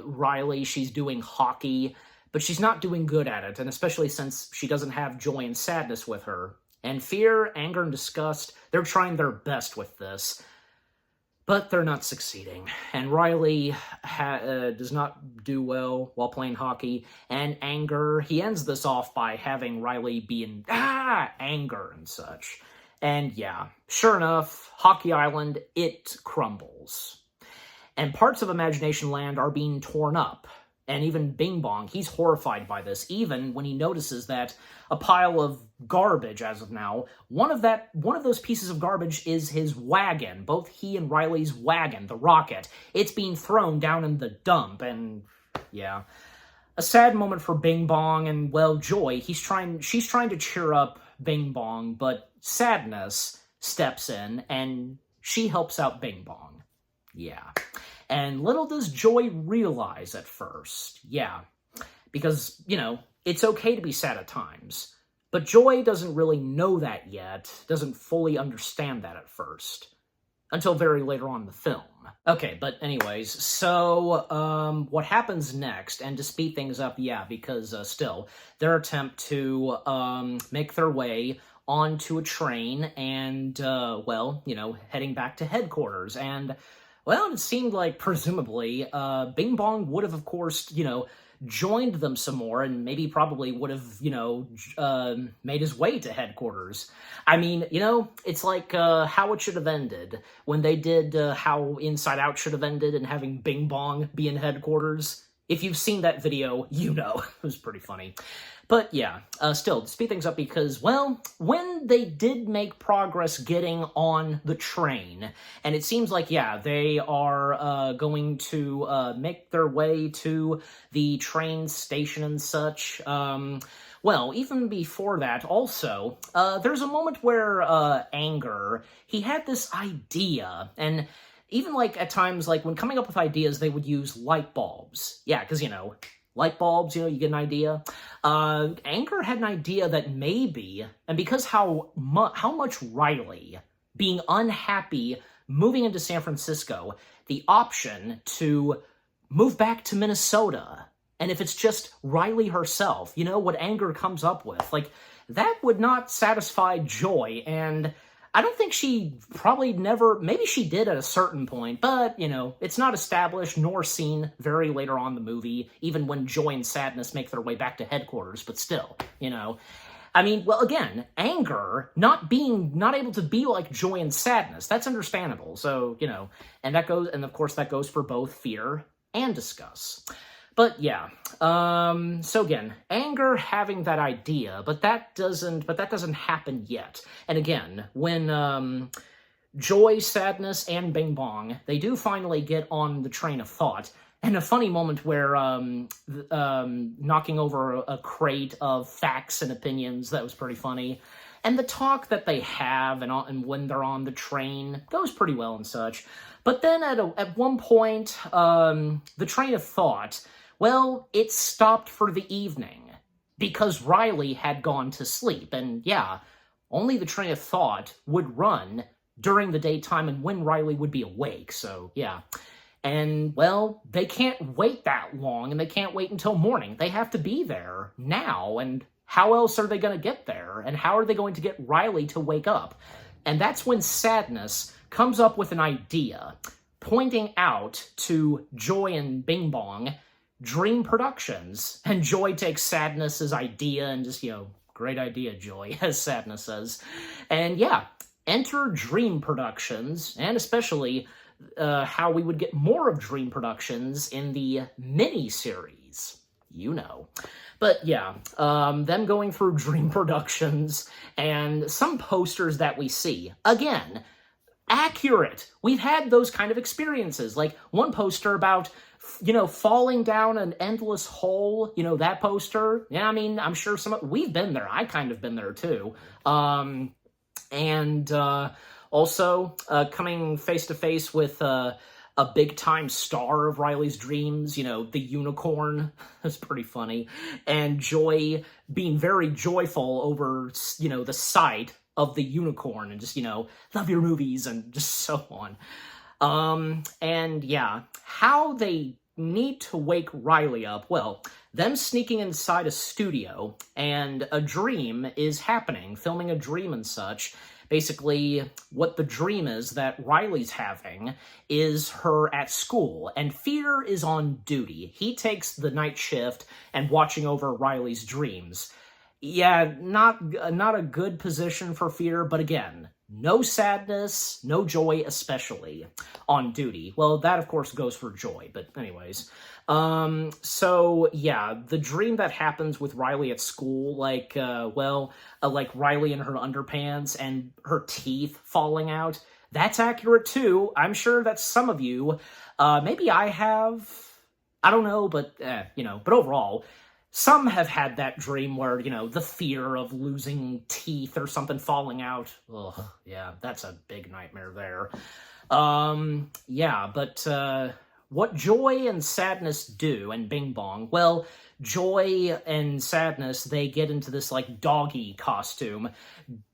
Riley, she's doing hockey, but she's not doing good at it, and especially since she doesn't have Joy and Sadness with her. And fear, anger, and disgust, they're trying their best with this, but they're not succeeding. And Riley does not do well while playing hockey, and anger, he ends this off by having Riley be in anger and such. And yeah, sure enough, Hockey Island, it crumbles. And parts of Imagination Land are being torn up. And even Bing Bong, he's horrified by this, even when he notices that a pile of garbage, as of now, one of those pieces of garbage is his wagon, both he and Riley's wagon, the rocket. It's being thrown down in the dump, and yeah. A sad moment for Bing Bong, and, well, Joy, she's trying to cheer up Bing Bong, but Sadness steps in, and she helps out Bing Bong. Yeah. And little does Joy realize at first, yeah, because, you know, it's okay to be sad at times, but Joy doesn't really know that yet, doesn't fully understand that at first. until very later on in the film. Okay, but anyways, so what happens next, and to speed things up, yeah, because still, their attempt to make their way onto a train and, well, heading back to headquarters, and, well, it seemed like, presumably, Bing Bong would have, of course, joined them some more and maybe probably would have, made his way to headquarters. I mean, it's like how it should have ended when they did how Inside Out should have ended and having Bing Bong be in headquarters. If you've seen that video, it was pretty funny. But yeah, still, to speed things up because, well, when they did make progress getting on the train, and it seems like, yeah, they are going to make their way to the train station and such, well, even before that, also, there's a moment where Anger, he had this idea, and even, like, at times, like, when coming up with ideas, they would use light bulbs. Yeah, because, light bulbs, you get an idea. Anger had an idea that maybe, and because how much Riley, being unhappy, moving into San Francisco, the option to move back to Minnesota, and if it's just Riley herself, what Anger comes up with, like, that would not satisfy Joy, and I don't think she probably never, maybe she did at a certain point, but, it's not established nor seen very later on in the movie, even when Joy and Sadness make their way back to headquarters, but still, I mean, well, again, Anger not able to be like Joy and Sadness, that's understandable, so, and of course that goes for both Fear and Discuss. But yeah, so again, Anger having that idea, but that doesn't happen yet. And again, when Joy, Sadness, and Bing Bong, they do finally get on the train of thought, and a funny moment where knocking over a crate of facts and opinions, that was pretty funny. And the talk that they have and when they're on the train goes pretty well and such. But then at one point, the train of thought, well, it stopped for the evening because Riley had gone to sleep. And yeah, only the train of thought would run during the daytime and when Riley would be awake. So yeah. And, well, they can't wait that long, and they can't wait until morning. They have to be there now, and how else are they going to get there? And how are they going to get Riley to wake up? And that's when Sadness comes up with an idea, pointing out to Joy and Bing Bong Dream Productions. And Joy takes Sadness's idea and just, great idea, Joy, as Sadness says. And yeah, enter Dream Productions, and especially how we would get more of Dream Productions in the mini-series. But yeah, them going through Dream Productions and some posters that we see. Again, accurate. We've had those kind of experiences. Like one poster about, falling down an endless hole, that poster. Yeah, I mean, I'm sure we've been there. I kind of been there too. Also, coming face-to-face with a big-time star of Riley's dreams, the unicorn. That's pretty funny. And Joy being very joyful over, the sight of the unicorn and just, love your movies and just so on. And yeah, how they need to wake Riley up, well, them sneaking inside a studio and a dream is happening, filming a dream and such. Basically, what the dream is that Riley's having is her at school, and Fear is on duty. He takes the night shift and watching over Riley's dreams. Yeah, not a good position for Fear, but again, no Sadness, no Joy especially on duty. Well, that of course goes for Joy, but anyways. So yeah, the dream that happens with Riley at school, like Riley in her underpants and her teeth falling out, that's accurate too. I'm sure that some of you, maybe I have, I don't know, but overall, some have had that dream where, the fear of losing teeth or something falling out. Ugh, yeah, that's a big nightmare there. Yeah, but, what Joy and Sadness do, and Bing Bong, well, Joy and Sadness, they get into this, doggy costume,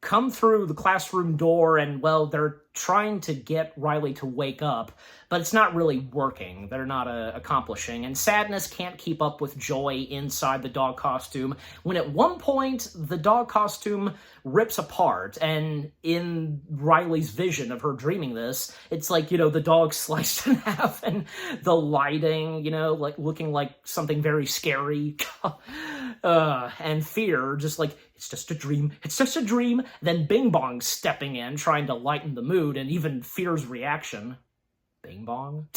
come through the classroom door, and, well, they're trying to get Riley to wake up, but it's not really working. They're not accomplishing. And Sadness can't keep up with Joy inside the dog costume, when at one point the dog costume rips apart, and in Riley's vision of her dreaming this, it's like, the dog sliced in half, and the lighting, like looking like something very scary. And Fear just like, it's just a dream, it's just a dream. Then Bing Bong stepping in, trying to lighten the mood, and even Fear's reaction, Bing Bong?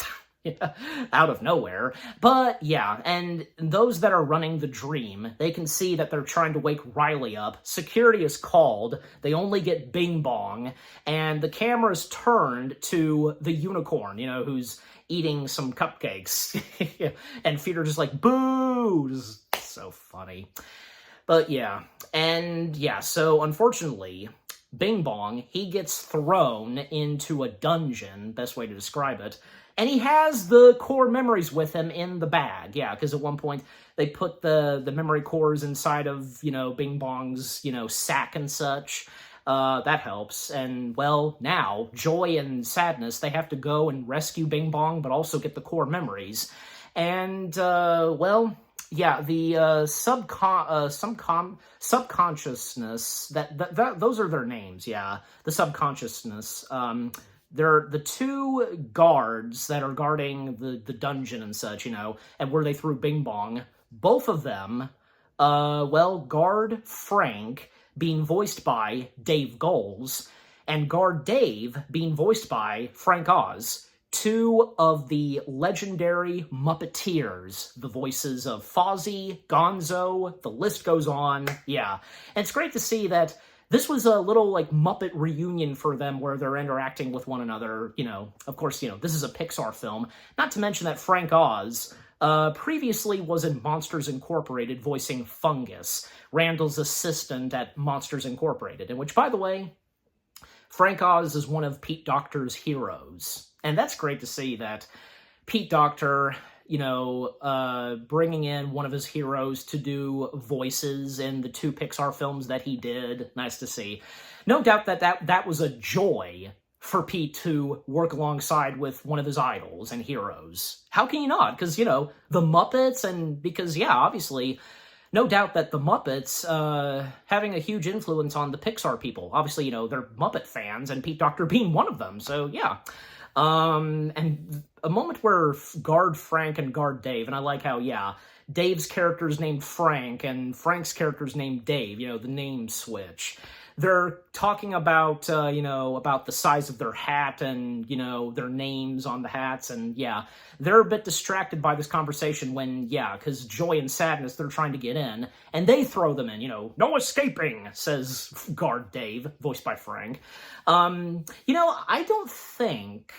Out of nowhere. But yeah, and those that are running the dream, they can see that they're trying to wake Riley up. Security is called, they only get Bing Bong, and the camera's turned to the unicorn, who's eating some cupcakes. And Fear just like, boo! Just so funny. But yeah, and yeah, so unfortunately, Bing Bong, he gets thrown into a dungeon, best way to describe it, and he has the core memories with him in the bag. Yeah, because at one point they put the memory cores inside of, Bing Bong's, sack and such. That helps. And, well, now, Joy and Sadness, they have to go and rescue Bing Bong, but also get the core memories. And, well, yeah, the subconsciousness, those are their names, yeah, the subconsciousness. They're the two guards that are guarding the dungeon and such, and where they threw Bing Bong. Both of them, guard Frank, being voiced by Dave Goelz, and guard Dave, being voiced by Frank Oz. Two of the legendary Muppeteers, the voices of Fozzie, Gonzo, the list goes on. Yeah, and it's great to see that this was a little, Muppet reunion for them where they're interacting with one another. Of course, this is a Pixar film. Not to mention that Frank Oz previously was in Monsters Incorporated voicing Fungus, Randall's assistant at Monsters Incorporated, in which, by the way, Frank Oz is one of Pete Docter's heroes. And that's great to see that Pete Docter, bringing in one of his heroes to do voices in the two Pixar films that he did. Nice to see. No doubt that was a joy for Pete to work alongside with one of his idols and heroes. How can you not? Because, the Muppets, and because, yeah, obviously, no doubt that the Muppets having a huge influence on the Pixar people. Obviously, they're Muppet fans, and Pete Docter being one of them, so yeah. And a moment where guard Frank and guard Dave, and I like how, yeah, Dave's character's named Frank, and Frank's character's named Dave, the name switch. They're talking about, about the size of their hat and, their names on the hats, and yeah, they're a bit distracted by this conversation when, yeah, because Joy and Sadness, they're trying to get in, and they throw them in, no escaping, says guard Dave, voiced by Frank. I don't think,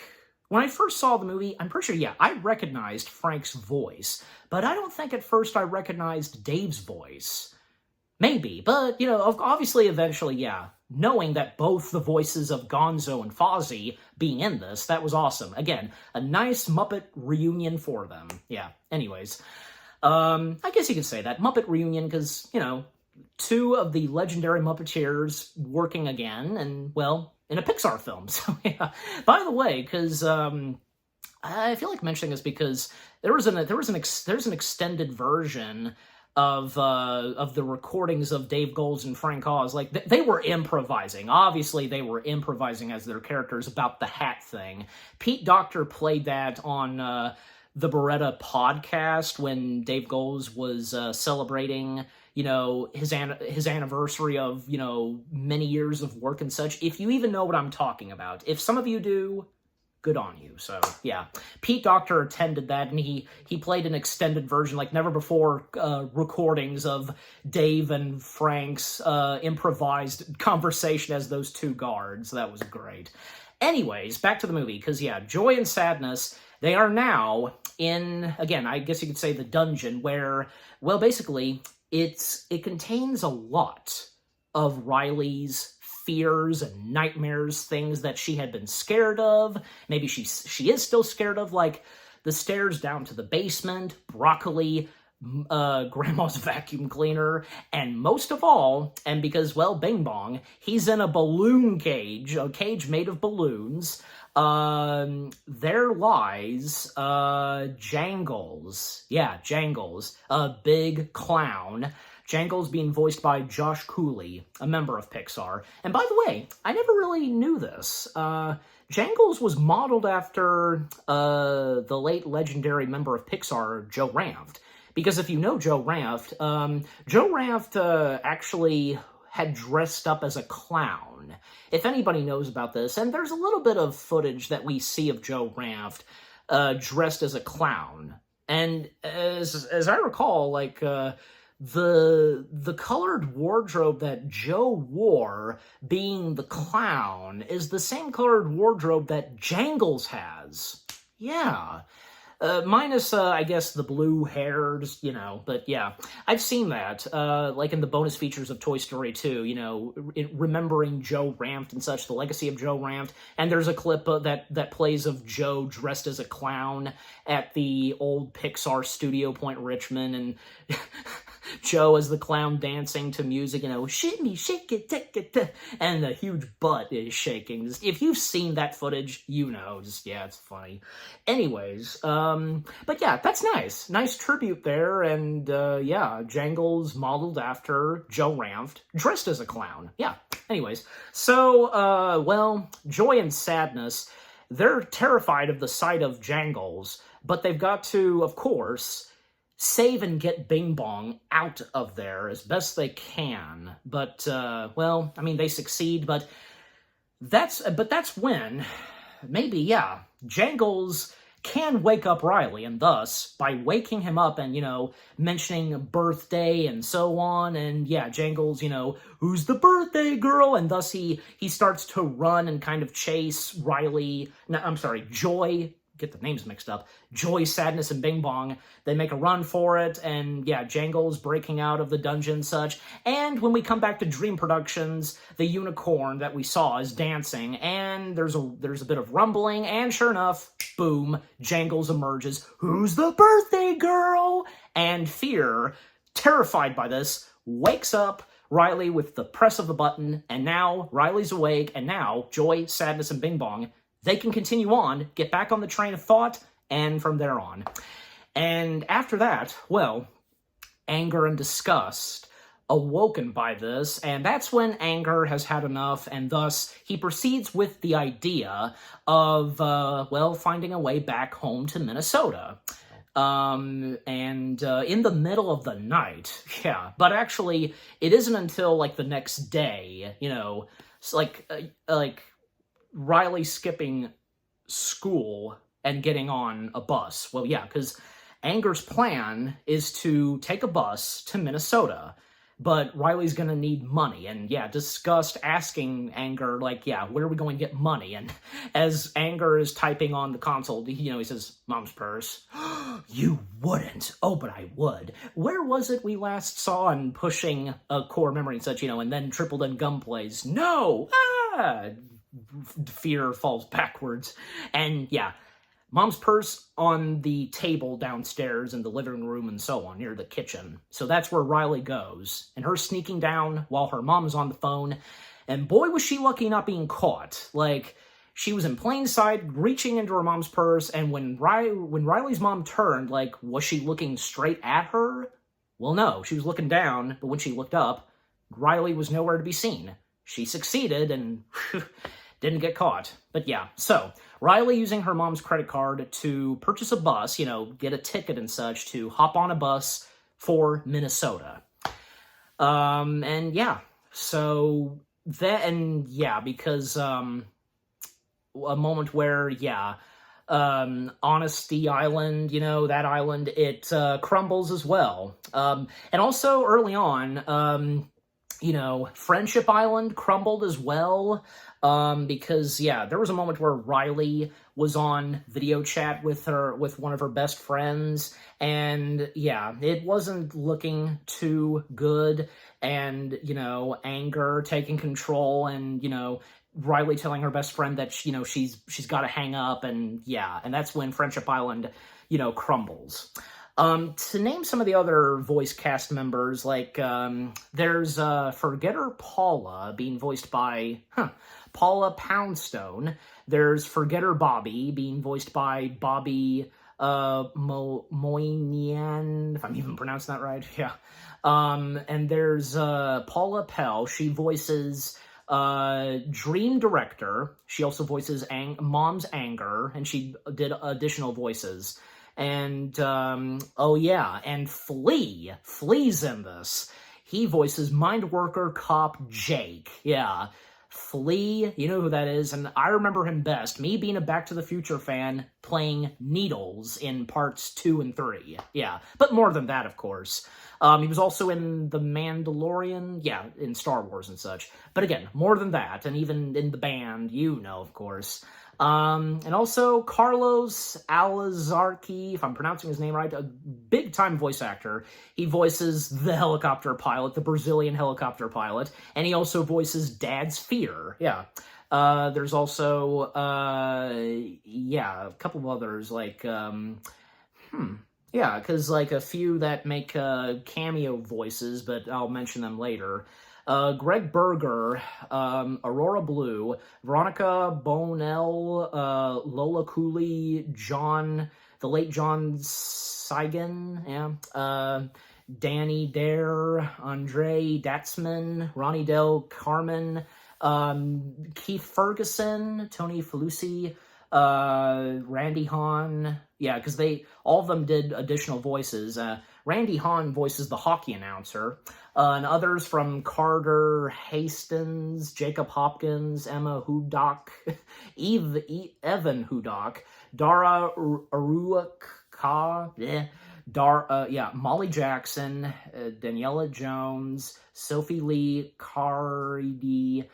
when I first saw the movie, I'm pretty sure, yeah, I recognized Frank's voice, but I don't think at first I recognized Dave's voice. Maybe, but, obviously, eventually, yeah, knowing that both the voices of Gonzo and Fozzie being in this, that was awesome. Again, a nice Muppet reunion for them. Yeah, anyways. I guess you could say that. Muppet reunion, because, two of the legendary Muppeteers working again, and, well, in a Pixar film. So, yeah. By the way, because, I feel like mentioning this because there's an extended version of the recordings of Dave Goelz and Frank Oz. They were improvising. Obviously, they were improvising as their characters about the hat thing. Pete Docter played that on the Beretta podcast when Dave Goelz was celebrating, his anniversary of, many years of work and such. If you even know what I'm talking about. If some of you do, good on you. So, yeah. Pete Docter attended that, and he played an extended version, like never before, recordings of Dave and Frank's improvised conversation as those two guards. That was great. Anyways, back to the movie, because, yeah, Joy and Sadness, they are now in, again, I guess you could say the dungeon, where, well, basically, it contains a lot of Riley's fears and nightmares, things that she had been scared of. Maybe she is still scared of, like the stairs down to the basement, broccoli, Grandma's vacuum cleaner, and most of all, and because, well, Bing Bong, he's in a balloon cage, a cage made of balloons. There lies, Jangles. Yeah, Jangles, a big clown. Jangles being voiced by Josh Cooley, a member of Pixar. And by the way, I never really knew this. Jangles was modeled after, the late legendary member of Pixar, Joe Ranft. Because if you know Joe Ranft, Joe Ranft, actually had dressed up as a clown. If anybody knows about this, and there's a little bit of footage that we see of Joe Ranft dressed as a clown. And as I recall, like, the colored wardrobe that Joe wore, being the clown, is the same colored wardrobe that Jangles has. Yeah. Minus, I guess, the blue hair, just, but yeah, I've seen that, like in the bonus features of Toy Story 2, remembering Joe Ranft and such, the legacy of Joe Ranft, and there's a clip that plays of Joe dressed as a clown at the old Pixar Studio Point Richmond, and Joe as the clown dancing to music, shake me, shake it, take it, and the huge butt is shaking. If you've seen that footage, yeah, it's funny. Anyways, but yeah, that's nice. Nice tribute there, and yeah, Jangles modeled after Joe Ranft, dressed as a clown. Yeah, anyways, so, well, Joy and Sadness, they're terrified of the sight of Jangles, but they've got to, of course, save and get Bing Bong out of there as best they can. But, well, I mean, they succeed, but that's when, maybe, yeah, Jangles can wake up Riley, and thus, by waking him up and, mentioning birthday and so on, and yeah, Jangles, who's the birthday girl? And thus he starts to run and kind of chase Riley, no, I'm sorry, Joy, get the names mixed up, Joy, Sadness, and Bing Bong. They make a run for it, and yeah, Jangles breaking out of the dungeon and such. And when we come back to Dream Productions, the unicorn that we saw is dancing, and there's a bit of rumbling, and sure enough, boom, Jangles emerges. Who's the birthday girl? And Fear, terrified by this, wakes up Riley with the press of the button, and now Riley's awake, and now Joy, Sadness, and Bing Bong, they can continue on, get back on the train of thought, and from there on. And after that, well, Anger and Disgust, awoken by this, and that's when Anger has had enough, and thus he proceeds with the idea of, well, finding a way back home to Minnesota. And in the middle of the night, yeah, but actually, it isn't until, like, the next day, it's like Riley skipping school and getting on a bus. Well, yeah, because Anger's plan is to take a bus to Minnesota, but Riley's gonna need money, and yeah, Disgust asking Anger, like, yeah, where are we going to get money? And as Anger is typing on the console, he says, Mom's purse. You wouldn't. Oh, but I would. Where was it we last saw? And pushing a core memory and such, and then Triple Dun Gum plays, no! Ah! Fear falls backwards, and yeah, Mom's purse on the table downstairs in the living room and so on, near the kitchen. So that's where Riley goes, and her sneaking down while her mom is on the phone, and boy was she lucky not being caught. Like, she was in plain sight, reaching into her mom's purse, and when Riley's mom turned, like, was she looking straight at her? Well, no, she was looking down, but when she looked up, Riley was nowhere to be seen. She succeeded, and didn't get caught. But yeah, so Riley using her mom's credit card to purchase a bus, get a ticket and such, to hop on a bus for Minnesota. And yeah, so that, and yeah, because, a moment where, yeah, Honesty Island, that island, it, crumbles as well. And also early on, Friendship Island crumbled as well, because, yeah, there was a moment where Riley was on video chat with one of her best friends, and, yeah, it wasn't looking too good, and, Anger taking control, and, Riley telling her best friend that, she's got to hang up, and, yeah, and that's when Friendship Island, crumbles. To name some of the other voice cast members, like, there's, Forgetter Paula, being voiced by, Paula Poundstone. There's Forgetter Bobby, being voiced by Bobby, Moynihan, if I'm even pronouncing that right, yeah. And there's, Paula Pell. She voices, Dream Director. She also voices Mom's Anger, and she did additional voices. And, oh yeah, and Flea. Flea's in this. He voices Mindworker Cop Jake. Yeah. Flea, you know who that is, and I remember him best, me being a Back to the Future fan, playing Needles in parts 2 and 3. Yeah, but more than that, of course. He was also in The Mandalorian, yeah, in Star Wars and such. But again, more than that, and even in the band, you know, of course. And also Carlos Alazarki, if I'm pronouncing his name right, a big-time voice actor. He voices the helicopter pilot, the Brazilian helicopter pilot, and he also voices Dad's Fear. Yeah. There's also, yeah, a couple of others, like, yeah, because, like, a few that make cameo voices, but I'll mention them later. Greg Berger, Aurora Blue, Veronica Bonell, Lola Cooley, the late John Seigan, yeah, Danny Dare, Andre Datzman, Ronnie Del Carmen, Keith Ferguson, Tony Felucci, Randy Hahn, yeah, because all of them did additional voices. Randy Hahn voices the hockey announcer, and others from Carter Hastings, Jacob Hopkins, Emma Hudock, Evan Hudock, Dara Aruaka, Molly Jackson, Daniela Jones, Sophie Lee Caridi,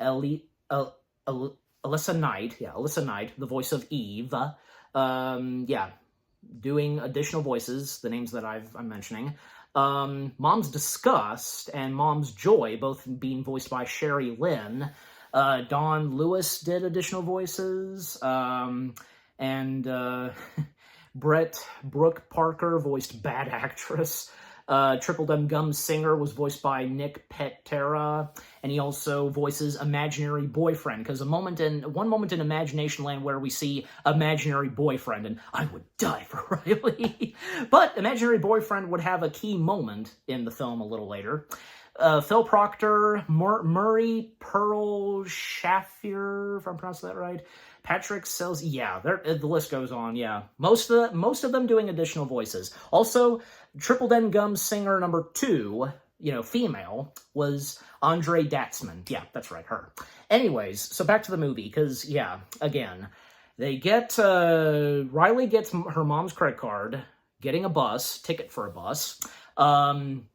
Alyssa Knight, the voice of Eve, yeah, doing additional voices, the names that I'm mentioning. Mom's Disgust and Mom's Joy, both being voiced by Sherry Lynn. Dawn Lewis did additional voices. And Brooke Parker voiced Bad Actress. Triple M Gum Singer was voiced by Nick Petera, and he also voices Imaginary Boyfriend, because one moment in Imagination Land where we see Imaginary Boyfriend, and I would die for Riley. But Imaginary Boyfriend would have a key moment in the film a little later. Phil Proctor, Murray Pearl Shaffer, if I'm pronouncing that right, Patrick Sells, yeah, the list goes on, yeah. Most of them doing additional voices. Also, Triple Den Gum Singer number 2, you know, female, was Andre Datzman. Yeah, that's right, her. Anyways, so back to the movie, because, yeah, again, they get, Riley gets her mom's credit card, getting a ticket for a bus, and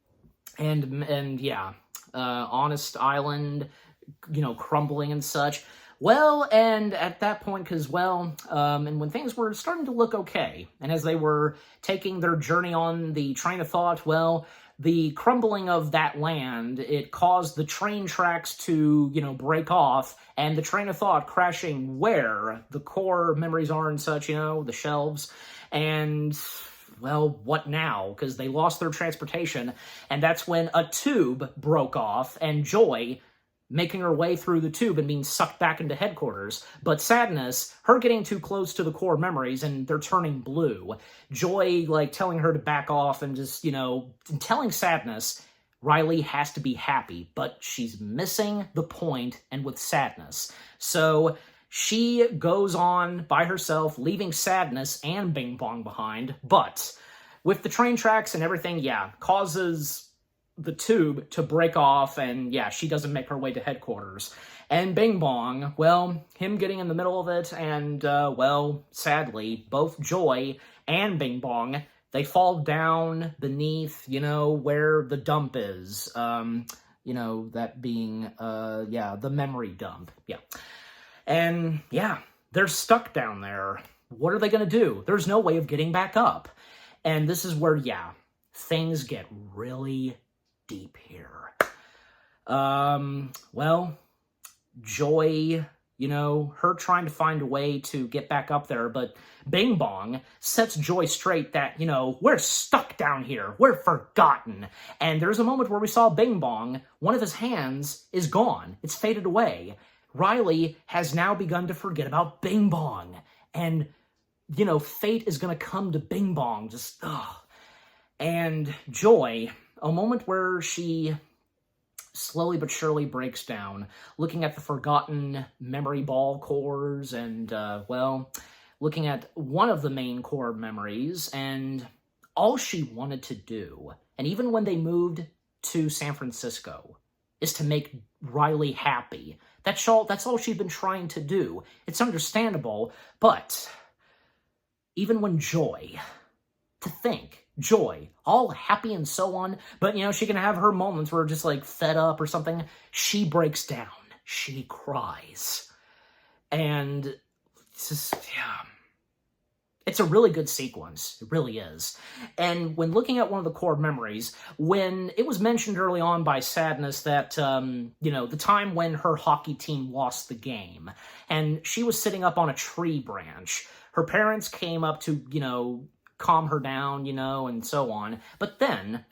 yeah, Honest Island, you know, crumbling and such. Well, and at that point, because, well, and when things were starting to look okay, and as they were taking their journey on the train of thought, well, the crumbling of that land, it caused the train tracks to, you know, break off, and the train of thought crashing where the core memories are and such, you know, the shelves, and, well, what now? Because they lost their transportation, and that's when a tube broke off, and Joy making her way through the tube and being sucked back into headquarters. But Sadness, her getting too close to the core memories and they're turning blue. Joy, like, telling her to back off and just, you know, telling Sadness Riley has to be happy, but she's missing the point and with Sadness. So she goes on by herself, leaving Sadness and Bing Bong behind, but with the train tracks and everything, yeah, causes the tube to break off, and yeah, she doesn't make her way to headquarters. And Bing Bong, well, him getting in the middle of it, and, well, sadly, both Joy and Bing Bong, they fall down beneath, you know, where the dump is. You know, that being, yeah, the memory dump, yeah. And, yeah, they're stuck down there. What are they gonna do? There's no way of getting back up. And this is where, yeah, things get really deep here. Well, Joy, You know, her trying to find a way to get back up there, but Bing Bong sets Joy straight that, you know, we're stuck down here. We're forgotten. And there's a moment where we saw Bing Bong, one of his hands is gone. It's faded away. Riley has now begun to forget about Bing Bong. And, you know, fate is going to come to Bing Bong. Just, ugh. And Joy, a moment where she slowly but surely breaks down, looking at the forgotten memory ball cores and, well, looking at one of the main core memories, and all she wanted to do, and even when they moved to San Francisco, is to make Riley happy. That's all she'd been trying to do. It's understandable, but even when Joy, all happy and so on, but, you know, she can have her moments where just, like, fed up or something. She breaks down. She cries. And it's just, yeah. It's a really good sequence. It really is. And when looking at one of the core memories, when it was mentioned early on by Sadness that, you know, the time when her hockey team lost the game, and she was sitting up on a tree branch, her parents came up to, you know, calm her down, you know, and so on. But then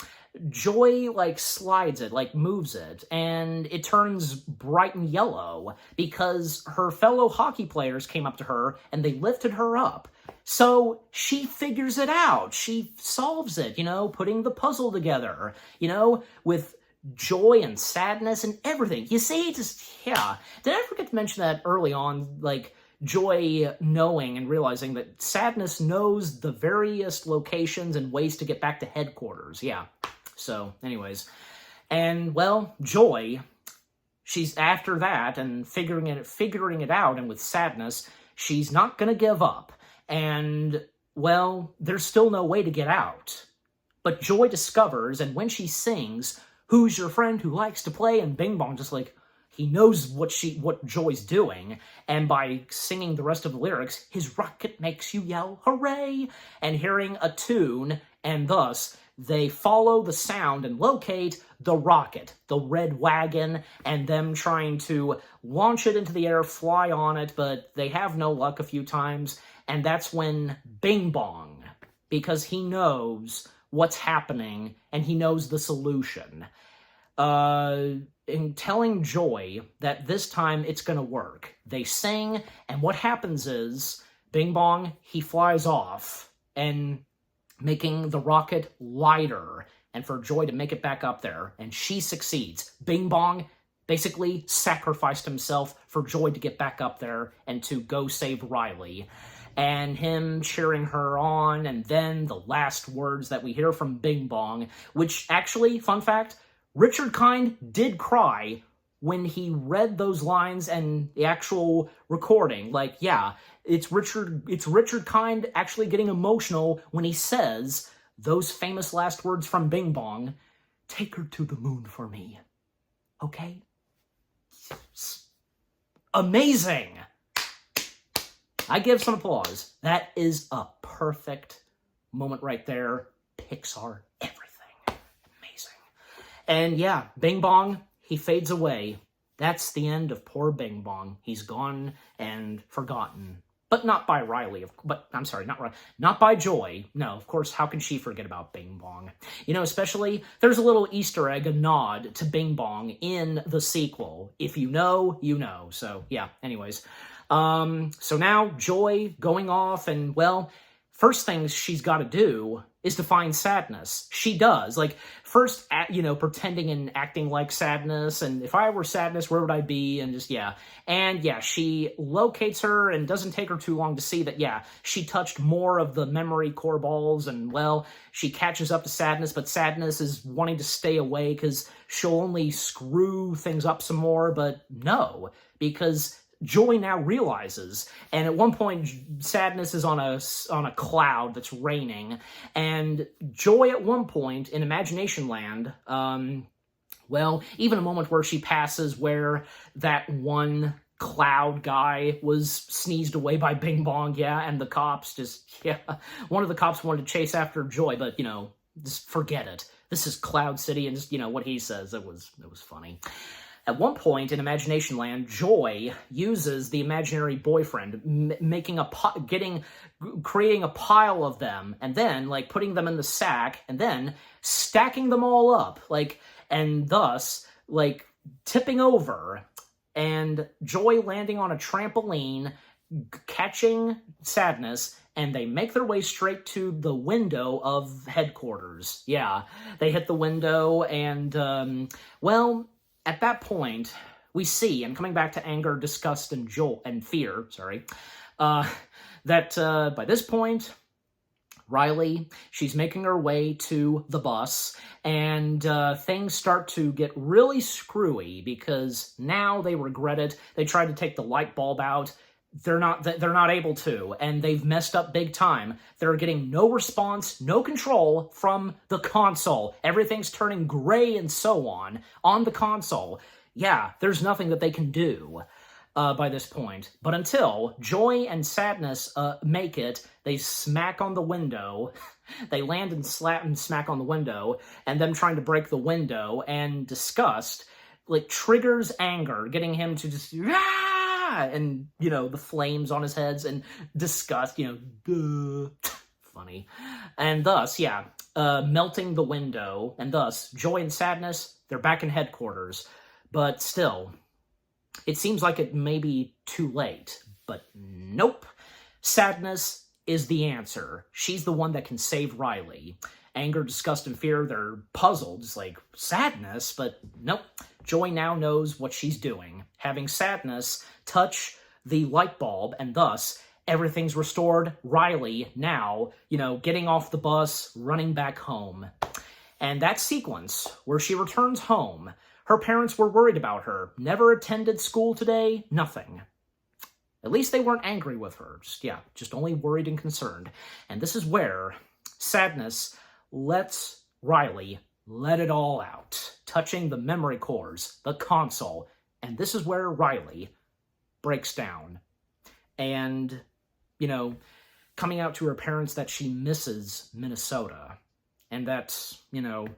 Joy, like, slides it, like, moves it, and it turns bright and yellow because her fellow hockey players came up to her and they lifted her up. So she figures it out. She solves it, you know, putting the puzzle together, you know, with joy and sadness and everything. You see, just, yeah. Did I forget to mention that early on, like, Joy knowing and realizing that Sadness knows the various locations and ways to get back to headquarters. Yeah. So, anyways. And, well, Joy, she's after that and figuring it out, and with Sadness, she's not gonna give up. And, well, there's still no way to get out. But Joy discovers, and when she sings, "Who's your friend who likes to play?" and Bing Bong just like, he knows what Joy's doing, and by singing the rest of the lyrics, his rocket makes you yell, hooray! And hearing a tune, and thus, they follow the sound and locate the rocket, the red wagon, and them trying to launch it into the air, fly on it, but they have no luck a few times, and that's when Bing Bong, because he knows what's happening, and he knows the solution, in telling Joy that this time it's gonna work. They sing, and what happens is, Bing Bong, he flies off, and making the rocket lighter, and for Joy to make it back up there, and she succeeds. Bing Bong basically sacrificed himself for Joy to get back up there and to go save Riley. And him cheering her on, and then the last words that we hear from Bing Bong, which actually, fun fact, Richard Kind did cry when he read those lines and the actual recording. Like, yeah, it's Richard Kind actually getting emotional when he says those famous last words from Bing Bong, "Take her to the moon for me." Okay? Amazing! I give some applause. That is a perfect moment right there. Pixar everything. And yeah, Bing Bong, he fades away. That's the end of poor Bing Bong. He's gone and forgotten. But not by Riley. Not by Joy. No, of course, how can she forget about Bing Bong? You know, especially, there's a little Easter egg, a nod to Bing Bong in the sequel. If you know, you know. So, yeah, anyways. So now, Joy going off, and, well, first things she's got to do is to find Sadness. She does. Like, first, you know, pretending and acting like Sadness, and if I were Sadness, where would I be? And just, yeah. And, yeah, she locates her, and doesn't take her too long to see that, yeah, she touched more of the memory core balls, and, well, she catches up to Sadness, but Sadness is wanting to stay away because she'll only screw things up some more, but no, because Joy now realizes, and at one point, Sadness is on a cloud that's raining, and Joy at one point, in Imagination Land, well, even a moment where she passes where that one cloud guy was sneezed away by Bing Bong, yeah, and the cops just, yeah, one of the cops wanted to chase after Joy, but, you know, just forget it. This is Cloud City, and just, you know, what he says, it was funny. At one point in Imagination Land, Joy uses the imaginary boyfriend, creating a pile of them, and then, like, putting them in the sack, and then stacking them all up, like, and thus, like, tipping over, and Joy landing on a trampoline, catching Sadness, and they make their way straight to the window of headquarters. Yeah, they hit the window, and, well, at that point, we see, and coming back to anger, disgust, and fear, that by this point, Riley, she's making her way to the bus, and things start to get really screwy because now they regret it. They tried to take the light bulb out. They're not able to, and they've messed up big time. They're getting no response, no control from the console. Everything's turning gray and so on the console. Yeah, there's nothing that they can do by this point. But until Joy and Sadness make it, they smack on the window. They land and smack on the window, and them trying to break the window, and disgust, like, triggers anger, getting him to just, and, you know, the flames on his heads, and disgust, you know, funny. And thus, yeah, melting the window, and thus, Joy and Sadness, they're back in headquarters. But still, it seems like it may be too late. But nope. Sadness is the answer. She's the one that can save Riley. Anger, disgust, and fear, they're puzzled. It's like, Sadness? But nope. Joy now knows what she's doing. Having Sadness touch the light bulb, and thus, everything's restored. Riley now, you know, getting off the bus, running back home. And that sequence, where she returns home, her parents were worried about her. Never attended school today, nothing. At least they weren't angry with her. Just only worried and concerned. And this is where Sadness lets Riley let it all out, touching the memory cores, the console. And this is where Riley breaks down. And, you know, coming out to her parents that she misses Minnesota. And that's, you know,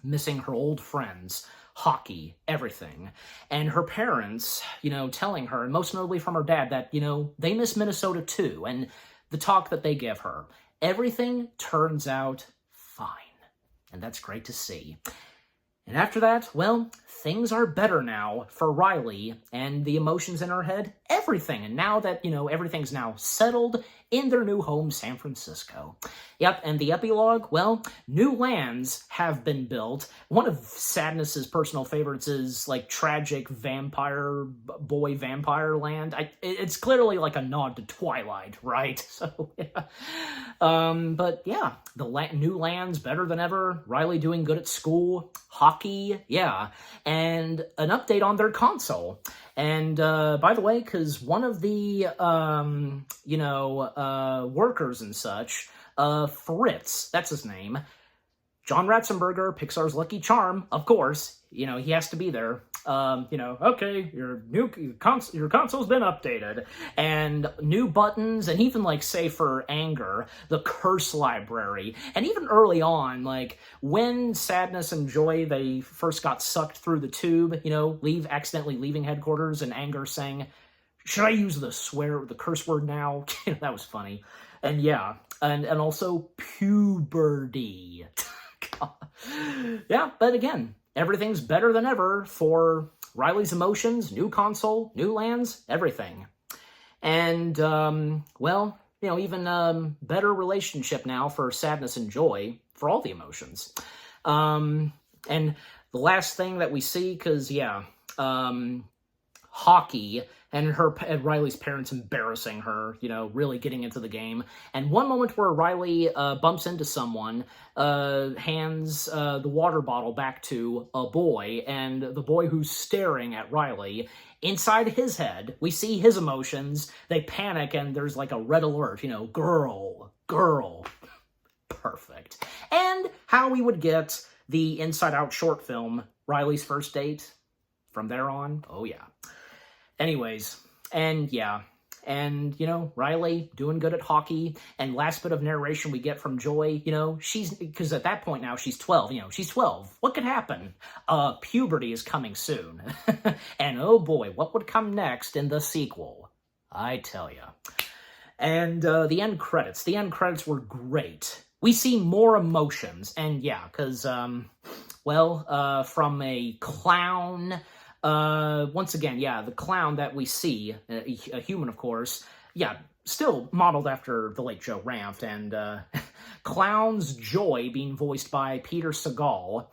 missing her old friends, hockey, everything. And her parents, you know, telling her, and most notably from her dad, that, you know, they miss Minnesota too. And the talk that they give her. Everything turns out fine. And that's great to see. And after that, well, things are better now for Riley and the emotions in her head, everything. And now that, you know, everything's now settled in their new home, San Francisco. Yep, and the epilogue, well, new lands have been built. One of Sadness's personal favorites is, like, tragic vampire land. It's clearly like a nod to Twilight, right? So, yeah. But, yeah, the new lands better than ever. Riley doing good at school. Hockey, yeah. And an update on their console. And, by the way, because one of the, workers and such, Fritz, that's his name, John Ratzenberger, Pixar's Lucky Charm, of course, you know, he has to be there. Okay, your console's been updated, and new buttons, and even, like, say for Anger, the curse library, and even early on, like, when Sadness and Joy, they first got sucked through the tube, you know, accidentally leaving headquarters, and Anger saying, should I use the curse word now? That was funny. And yeah, and also puberty. Yeah, but again, everything's better than ever for Riley's emotions, new console, new lands, everything. And, well, you know, even better relationship now for Sadness and Joy, for all the emotions. And the last thing that we see, because, yeah, hockey, and Riley's parents embarrassing her, you know, really getting into the game. And one moment where Riley bumps into someone, hands the water bottle back to a boy, and the boy who's staring at Riley, inside his head, we see his emotions, they panic, and there's like a red alert, you know, girl. Perfect. And how we would get the Inside Out short film, Riley's First Date, from there on, oh yeah. Anyways, and yeah, And, you know, Riley doing good at hockey. And last bit of narration we get from Joy, you know, because at that point now she's 12, you know, she's 12. What could happen? Puberty is coming soon. And oh boy, what would come next in the sequel? I tell ya. And the end credits. The end credits were great. We see more emotions. And yeah, because, from a clown... once again, yeah, the clown that we see, a human, of course, yeah, still modeled after the late Joe Ranft, and Clown's Joy being voiced by Peter Segal.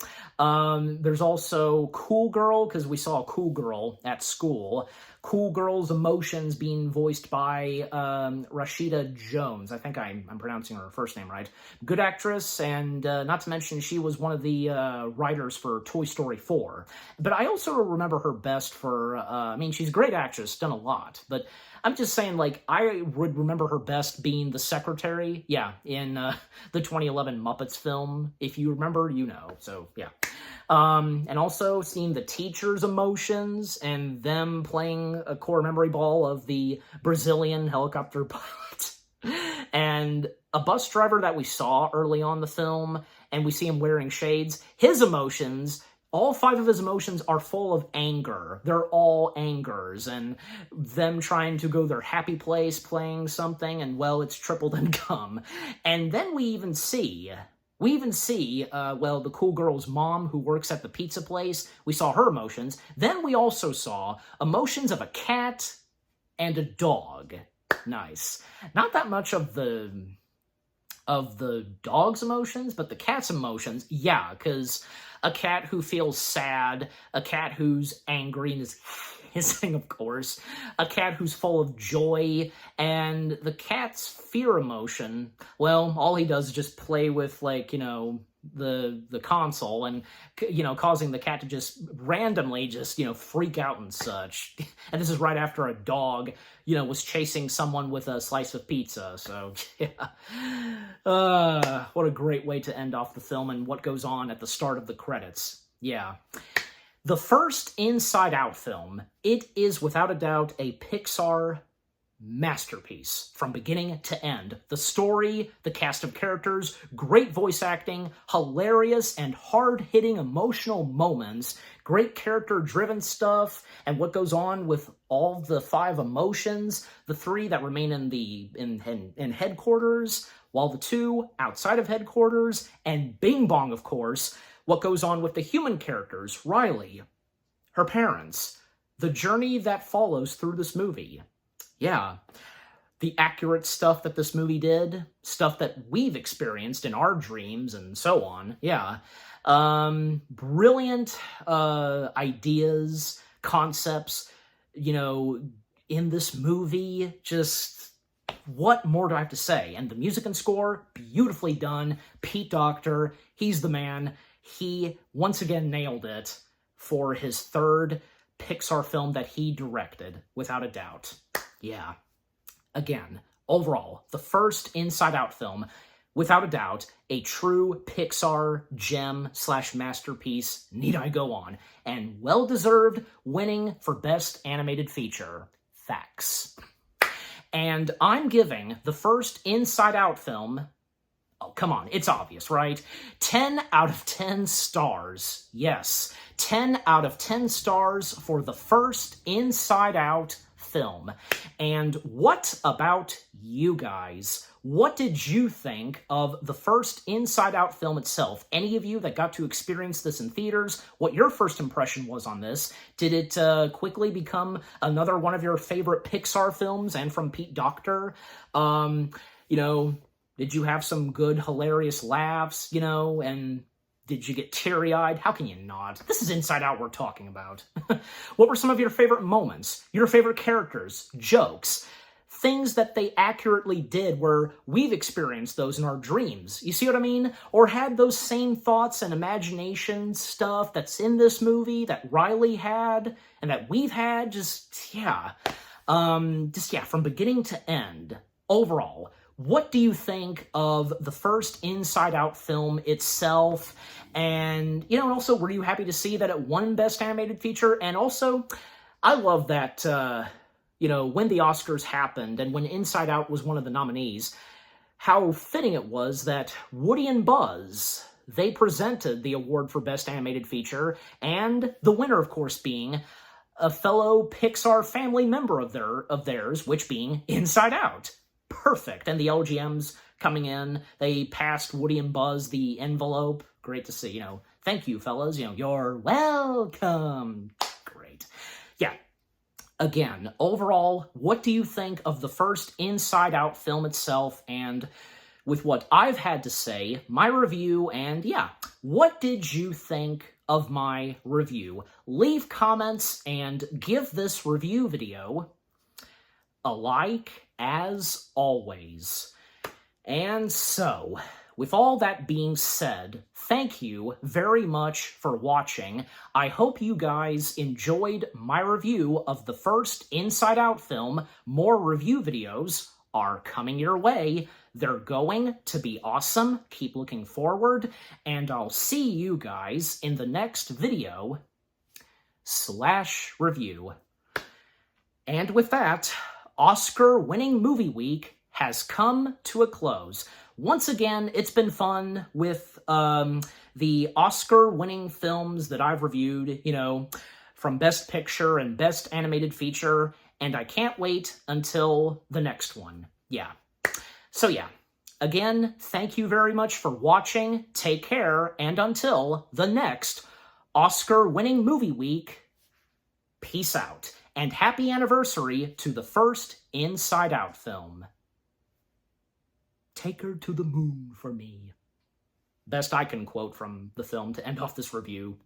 There's also Cool Girl, because we saw a Cool Girl at school. Cool Girl's Emotions being voiced by Rashida Jones. I think I'm pronouncing her first name right. Good actress, and not to mention she was one of the writers for Toy Story 4. But I also remember her best for, I mean, she's a great actress, done a lot, but I'm just saying, like, I would remember her best being the secretary, yeah, in the 2011 Muppets film. If you remember, you know, so, yeah. And also seeing the teacher's emotions and them playing a core memory ball of the Brazilian helicopter pilot. And a bus driver that we saw early on the film, and we see him wearing shades, his emotions... All 5 of his emotions are full of anger. They're all angers, and them trying to go their happy place, playing something, and, well, it's tripled in gum. And then we even see, the cool girl's mom who works at the pizza place. We saw her emotions. Then we also saw emotions of a cat and a dog. Nice. Not that much of the dog's emotions, but the cat's emotions, yeah, because... A cat who feels sad, a cat who's angry and is hissing, of course, a cat who's full of joy, and the cat's fear emotion, well, all he does is just play with, like, you know, the console and, you know, causing the cat to just randomly just, you know, freak out and such. And this is right after a dog, you know, was chasing someone with a slice of pizza, so, yeah. What a great way to end off the film and what goes on at the start of the credits. Yeah. The first Inside Out film, it is without a doubt a Pixar masterpiece from beginning to end. The story, the cast of characters, great voice acting, hilarious and hard-hitting emotional moments, great character-driven stuff, and what goes on with all the 5 emotions, the 3 that remain in headquarters, while the 2 outside of headquarters, and Bing Bong, of course, what goes on with the human characters, Riley, her parents, the journey that follows through this movie. Yeah, the accurate stuff that this movie did, stuff that we've experienced in our dreams and so on, yeah. Brilliant ideas, concepts, you know, in this movie, just what more do I have to say? And the music and score, beautifully done. Pete Docter, he's the man. He once again nailed it for his 3rd Pixar film that he directed, without a doubt. Yeah. Again, overall, the first Inside Out film, without a doubt, a true Pixar gem/masterpiece, need I go on, and well-deserved winning for Best Animated Feature. Facts. And I'm giving the first Inside Out film, oh, come on, it's obvious, right? 10 out of 10 stars. Yes, 10 out of 10 stars for the first Inside Out film. And what about you guys? What did you think of the first Inside Out film itself? Any of you that got to experience this in theaters, what your first impression was on this? Did it quickly become another one of your favorite Pixar films and from Pete Docter? You know, did you have some good, hilarious laughs, you know, and did you get teary-eyed? How can you not? This is Inside Out we're talking about. What were some of your favorite moments? Your favorite characters? Jokes? Things that they accurately did where we've experienced those in our dreams. You see what I mean? Or had those same thoughts and imagination stuff that's in this movie that Riley had and that we've had. Just, yeah. From beginning to end. Overall, what do you think of the first Inside Out film itself? And, you know, and also, were you happy to see that it won Best Animated Feature? And also, I love that, when the Oscars happened and when Inside Out was one of the nominees, how fitting it was that Woody and Buzz, they presented the award for Best Animated Feature, and the winner, of course, being a fellow Pixar family member of theirs, which being Inside Out. Perfect. And the LGMs coming in, they passed Woody and Buzz the envelope. Great to see, thank you, fellas. You're welcome. Great. Yeah. Again, overall, what do you think of the first Inside Out film itself, and with what I've had to say, my review, and yeah, what did you think of my review? Leave comments and give this review video a like, as always. And so, with all that being said, thank you very much for watching. I hope you guys enjoyed my review of the first Inside Out film. More review videos are coming your way. They're going to be awesome. Keep looking forward, and I'll see you guys in the next video / review. And with that, Oscar-winning movie week has come to a close. Once again, it's been fun with the Oscar-winning films that I've reviewed, from Best Picture and Best Animated Feature, and I can't wait until the next one. Yeah. So yeah, again, thank you very much for watching, take care, and until the next Oscar-winning movie week, peace out, and happy anniversary to the first Inside Out film. Take her to the moon for me. Best I can quote from the film to end off this review,